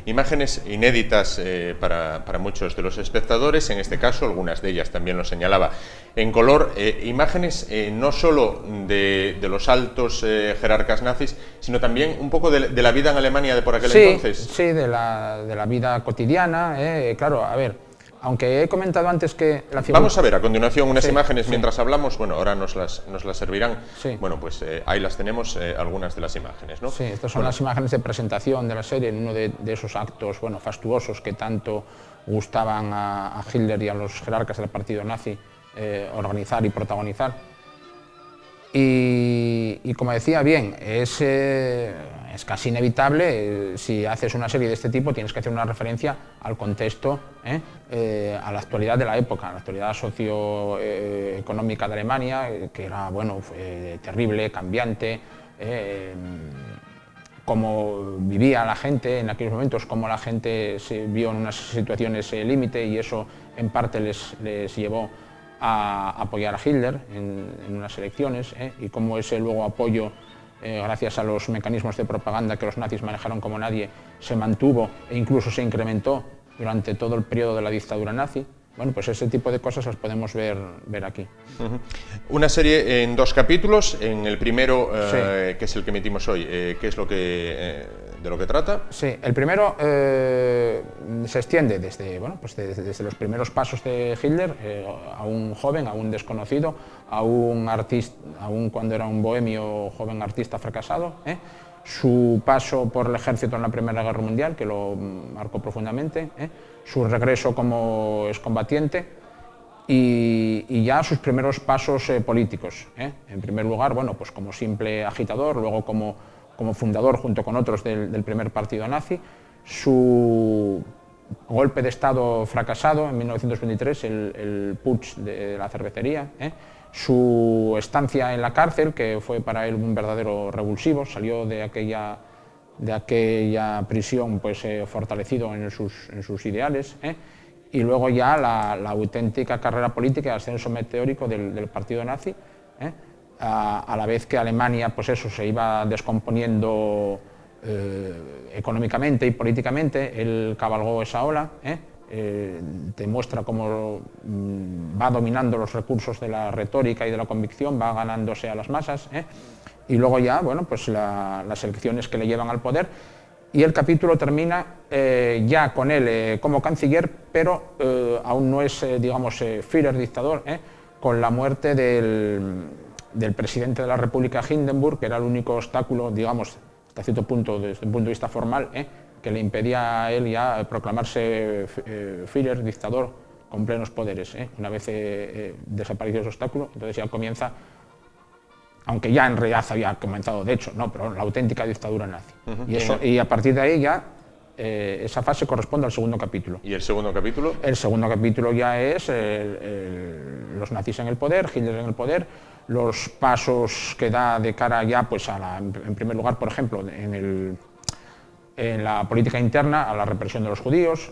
Imágenes inéditas para muchos de los espectadores, en este caso, algunas de ellas también lo señalaba, en color, imágenes no solo de los altos jerarcas nazis, sino también un poco de la vida en Alemania de por aquel entonces. Sí, de la vida cotidiana, claro, a ver. Aunque he comentado antes que la figura... Vamos a ver a continuación unas imágenes mientras hablamos. Bueno, ahora nos las servirán. Bueno, pues ahí las tenemos, algunas de las imágenes, ¿no? Sí, estas son las imágenes de presentación de la serie en uno de esos actos, fastuosos que tanto gustaban a Hitler y a los jerarcas del partido nazi organizar y protagonizar. Y como decía, bien, es casi inevitable, si haces una serie de este tipo tienes que hacer una referencia al contexto, a la actualidad de la época, a la actualidad socioeconómica de Alemania, que era terrible, cambiante, cómo vivía la gente en aquellos momentos, cómo la gente se vio en unas situaciones límite, y eso en parte les llevó a apoyar a Hitler en unas elecciones, y cómo ese luego apoyo, gracias a los mecanismos de propaganda que los nazis manejaron como nadie, se mantuvo e incluso se incrementó durante todo el periodo de la dictadura nazi. Bueno, pues ese tipo de cosas las podemos ver aquí. Una serie en 2 capítulos. En el primero, Sí. que es el que emitimos hoy, ¿qué es de lo que trata? Sí, el primero se extiende desde, bueno, pues desde los primeros pasos de Hitler a un joven, a un desconocido, a un artista, aún cuando era un bohemio joven artista fracasado, su paso por el ejército en la Primera Guerra Mundial, que lo marcó profundamente, su regreso como excombatiente y ya sus primeros pasos políticos. En primer lugar, bueno, pues como simple agitador, luego como fundador junto con otros del primer partido nazi, su golpe de Estado fracasado en 1923, el putsch de la cervecería, su estancia en la cárcel, que fue para él un verdadero revulsivo, salió de aquella prisión pues, fortalecido en sus ideales, y luego ya la auténtica carrera política, el ascenso meteórico del partido nazi, a la vez que Alemania pues eso, se iba descomponiendo económicamente y políticamente. Él cabalgó esa ola, te muestra cómo va dominando los recursos de la retórica y de la convicción, va ganándose a las masas, y luego ya, bueno, pues las elecciones que le llevan al poder, y el capítulo termina ya con él como canciller, pero aún no es, digamos, Führer dictador, con la muerte del presidente de la República, Hindenburg, que era el único obstáculo, digamos, hasta cierto punto, desde un punto de vista formal, que le impedía a él ya proclamarse Führer, dictador, con plenos poderes. Una vez desaparecido ese obstáculo, entonces ya comienza, aunque ya en realidad había comenzado, de hecho, no, pero la auténtica dictadura nazi. Y a partir de ahí ya esa fase corresponde al segundo capítulo. ¿Y el segundo capítulo? El segundo capítulo ya es los nazis en el poder, Hitler en el poder, los pasos que da de cara ya, pues en primer lugar, por ejemplo, en la política interna, a la represión de los judíos,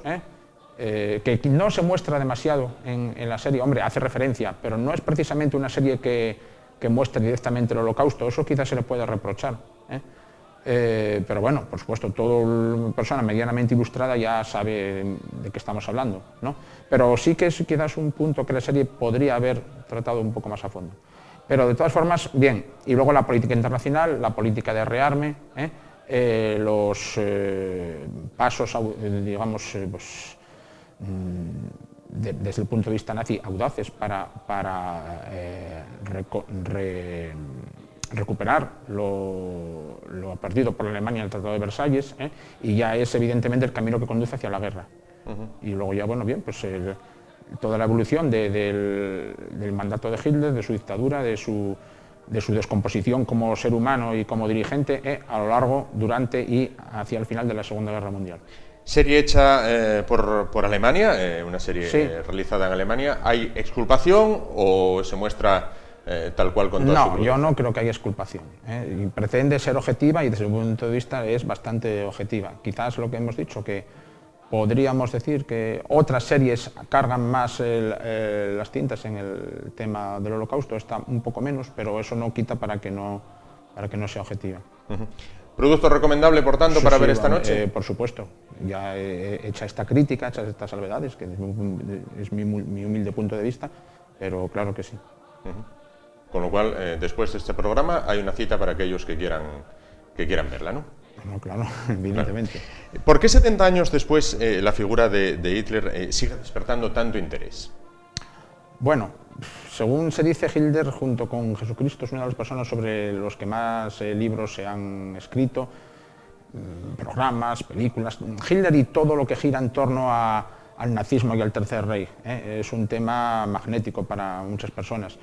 que no se muestra demasiado en la serie. Hombre, hace referencia, pero no es precisamente una serie que muestre directamente el Holocausto. Eso quizás se le puede reprochar. Pero bueno, por supuesto, toda persona medianamente ilustrada ya sabe de qué estamos hablando, ¿no? Pero sí que es quizás un punto que la serie podría haber tratado un poco más a fondo. Pero de todas formas, bien. Y luego la política internacional, la política de rearme, los pasos, digamos, pues, desde el punto de vista nazi, audaces para recuperar lo perdido por Alemania en el Tratado de Versalles, y ya es evidentemente el camino que conduce hacia la guerra. Y luego ya, bueno, bien, pues toda la evolución del mandato de Hitler, de su dictadura, de su descomposición como ser humano y como dirigente a lo largo, durante y hacia el final de la Segunda Guerra Mundial. Serie hecha por Alemania, una serie realizada en Alemania. ¿Hay exculpación o se muestra tal cual con toda su No, yo no creo que haya exculpación. Y pretende ser objetiva y desde un punto de vista es bastante objetiva. Quizás lo que hemos dicho, que podríamos decir que otras series cargan más las tintas en el tema del Holocausto, está un poco menos, pero eso no quita para que no sea objetiva. ¿Producto recomendable, por tanto, para ver esta noche? Por supuesto. Ya hecha esta crítica, hechas estas salvedades, que es mi humilde punto de vista, pero claro que sí. Con lo cual, después de este programa, hay una cita para aquellos que quieran verla, ¿no? No, claro, evidentemente. Claro. ¿Por qué 70 años después la figura de Hitler sigue despertando tanto interés? Bueno, según se dice, Hitler, junto con Jesucristo, es una de las personas sobre los que más libros se han escrito, programas, películas. Hitler y todo lo que gira en torno al nazismo y al Tercer Reich es un tema magnético para muchas personas.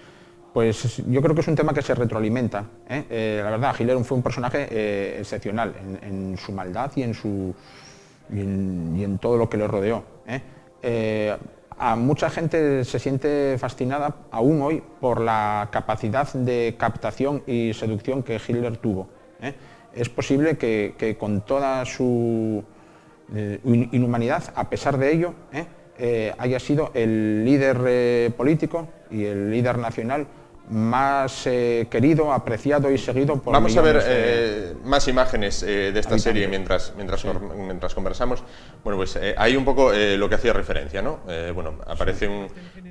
Pues yo creo que es un tema que se retroalimenta. La verdad, Hitler fue un personaje excepcional en su maldad y en todo lo que le rodeó. A mucha gente se siente fascinada aún hoy por la capacidad de captación y seducción que Hitler tuvo. Es posible que con toda su inhumanidad, a pesar de ello, haya sido el líder político y el líder nacional más querido, apreciado y seguido por Vamos a millones ver más imágenes de esta habitantes. serie mientras conversamos. Bueno, pues hay un poco lo que hacía referencia, ¿no? Bueno, aparece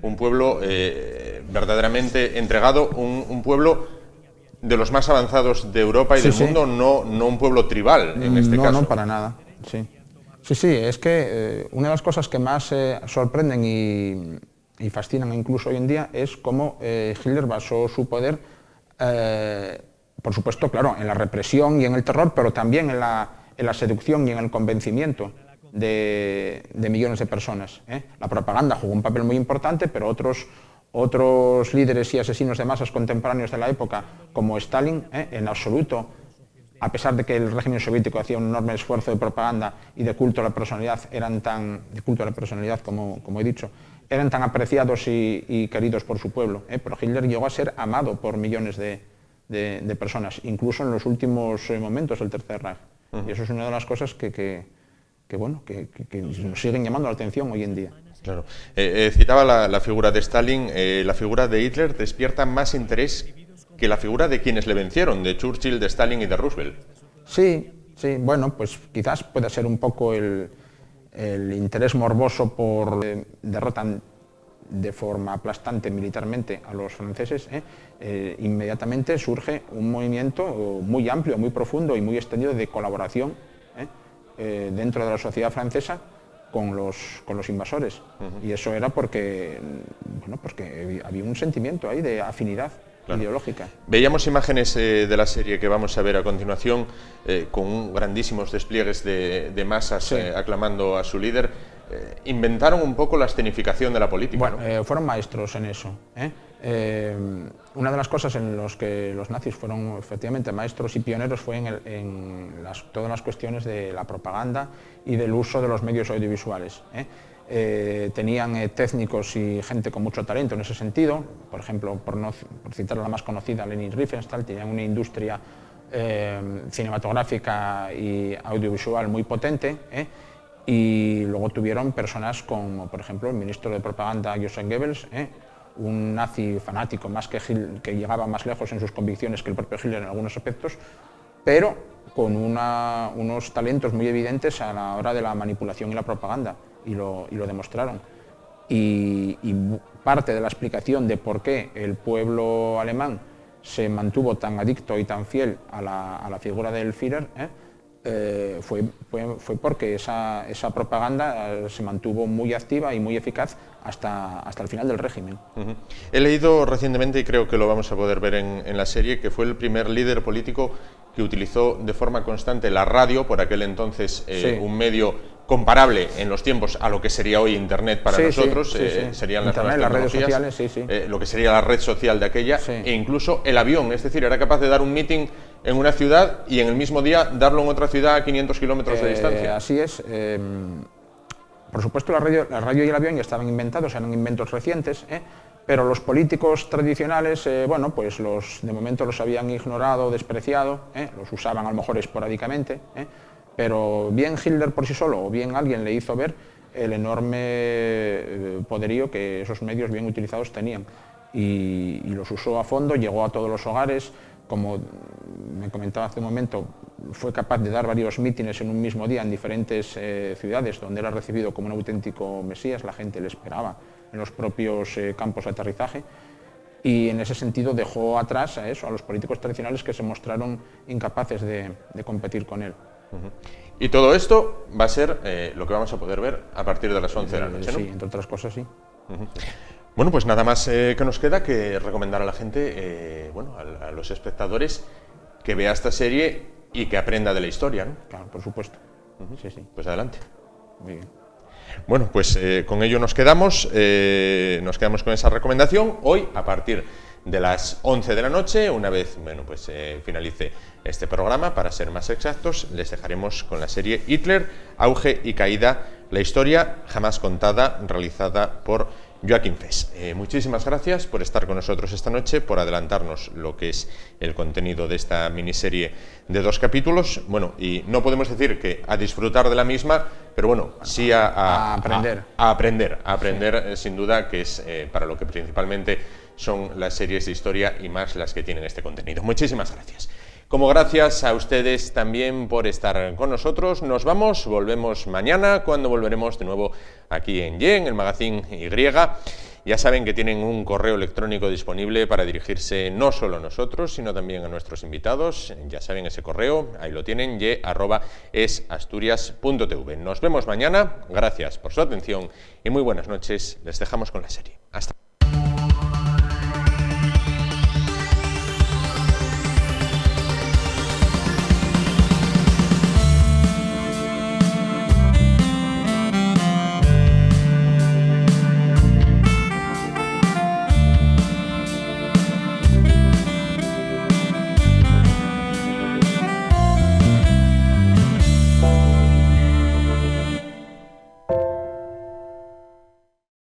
un pueblo verdaderamente entregado, un pueblo de los más avanzados de Europa y del mundo, no un pueblo tribal en este caso. No, para nada. Sí, es que una de las cosas que más sorprenden y fascinan incluso hoy en día es cómo Hitler basó su poder, por supuesto, claro, en la represión y en el terror, pero también en la seducción y en el convencimiento de millones de personas. La propaganda jugó un papel muy importante, pero otros líderes y asesinos de masas contemporáneos de la época, como Stalin, en absoluto, a pesar de que el régimen soviético hacía un enorme esfuerzo de propaganda y de culto a la personalidad, como he dicho, eran tan apreciados y queridos por su pueblo, pero Hitler llegó a ser amado por millones de personas, incluso en los últimos momentos del Tercer Reich. Y eso es una de las cosas que nos siguen llamando la atención hoy en día. Claro. Citaba la figura de Stalin. La figura de Hitler despierta más interés que la figura de quienes le vencieron, de Churchill, de Stalin y de Roosevelt. Sí, bueno, pues quizás pueda ser un poco el interés morboso por derrotan de forma aplastante militarmente a los franceses. Inmediatamente surge un movimiento muy amplio, muy profundo y muy extendido de colaboración dentro de la sociedad francesa con los invasores. Y eso era porque había un sentimiento ahí de afinidad ideológica. Veíamos imágenes de la serie que vamos a ver a continuación con grandísimos despliegues de masas aclamando a su líder. Inventaron un poco la escenificación de la política. Bueno, ¿no? Fueron maestros en eso. Una de las cosas en las que los nazis fueron efectivamente maestros y pioneros fue en todas las cuestiones de la propaganda y del uso de los medios audiovisuales. Tenían técnicos y gente con mucho talento en ese sentido. Por ejemplo, por citar a la más conocida, Leni Riefenstahl, tenían una industria cinematográfica y audiovisual muy potente. Y luego tuvieron personas como, por ejemplo, el ministro de propaganda Joseph Goebbels, un nazi fanático más que llegaba más lejos en sus convicciones que el propio Hitler en algunos aspectos, pero con unos talentos muy evidentes a la hora de la manipulación y la propaganda, y lo demostraron. Y parte de la explicación de por qué el pueblo alemán se mantuvo tan adicto y tan fiel a la figura del Führer, fue porque esa propaganda se mantuvo muy activa y muy eficaz hasta el final del régimen. He leído recientemente, y creo que lo vamos a poder ver en la serie, que fue el primer líder político que utilizó de forma constante la radio, por aquel entonces un medio comparable en los tiempos a lo que sería hoy Internet para nosotros, serían Internet, las redes sociales, lo que sería la red social de aquella, e incluso el avión, es decir, era capaz de dar un meeting en una ciudad y en el mismo día darlo en otra ciudad a 500 kilómetros de distancia. Así es. Por supuesto, la radio y el avión ya estaban inventados, eran inventos recientes, pero los políticos tradicionales, de momento los habían ignorado, despreciado, los usaban a lo mejor esporádicamente, pero bien Hitler por sí solo o bien alguien le hizo ver el enorme poderío que esos medios bien utilizados tenían, y los usó a fondo, llegó a todos los hogares. Como me comentaba hace un momento, fue capaz de dar varios mítines en un mismo día en diferentes ciudades, donde era recibido como un auténtico mesías. La gente le esperaba en los propios campos de aterrizaje, y en ese sentido dejó atrás a los políticos tradicionales que se mostraron incapaces de competir con él. Y todo esto va a ser lo que vamos a poder ver a partir de las 11 de la noche, ¿no? Sí, entre otras cosas, sí. Bueno, pues nada más que nos queda que recomendar a la gente, a los espectadores, que vea esta serie y que aprenda de la historia, ¿no? Claro, por supuesto. Sí. Pues adelante. Muy bien. Bueno, pues con ello nos quedamos con esa recomendación. Hoy, a partir de las 11 de la noche, una vez finalice este programa, para ser más exactos, les dejaremos con la serie Hitler, auge y caída, la historia jamás contada, realizada por Joaquín Fes. Muchísimas gracias por estar con nosotros esta noche, por adelantarnos lo que es el contenido de esta miniserie de 2 capítulos. Bueno, y no podemos decir que a disfrutar de la misma, pero bueno, sí a aprender. A aprender, sin duda, que es para lo que principalmente son las series de historia y más las que tienen este contenido. Muchísimas gracias. Como gracias a ustedes también por estar con nosotros. Nos vamos, volvemos mañana, cuando volveremos de nuevo aquí en Y, en el Magazine Y. Ya saben que tienen un correo electrónico disponible para dirigirse no solo a nosotros, sino también a nuestros invitados. Ya saben ese correo, ahí lo tienen, y@esasturias.tv. Nos vemos mañana, gracias por su atención y muy buenas noches. Les dejamos con la serie. Hasta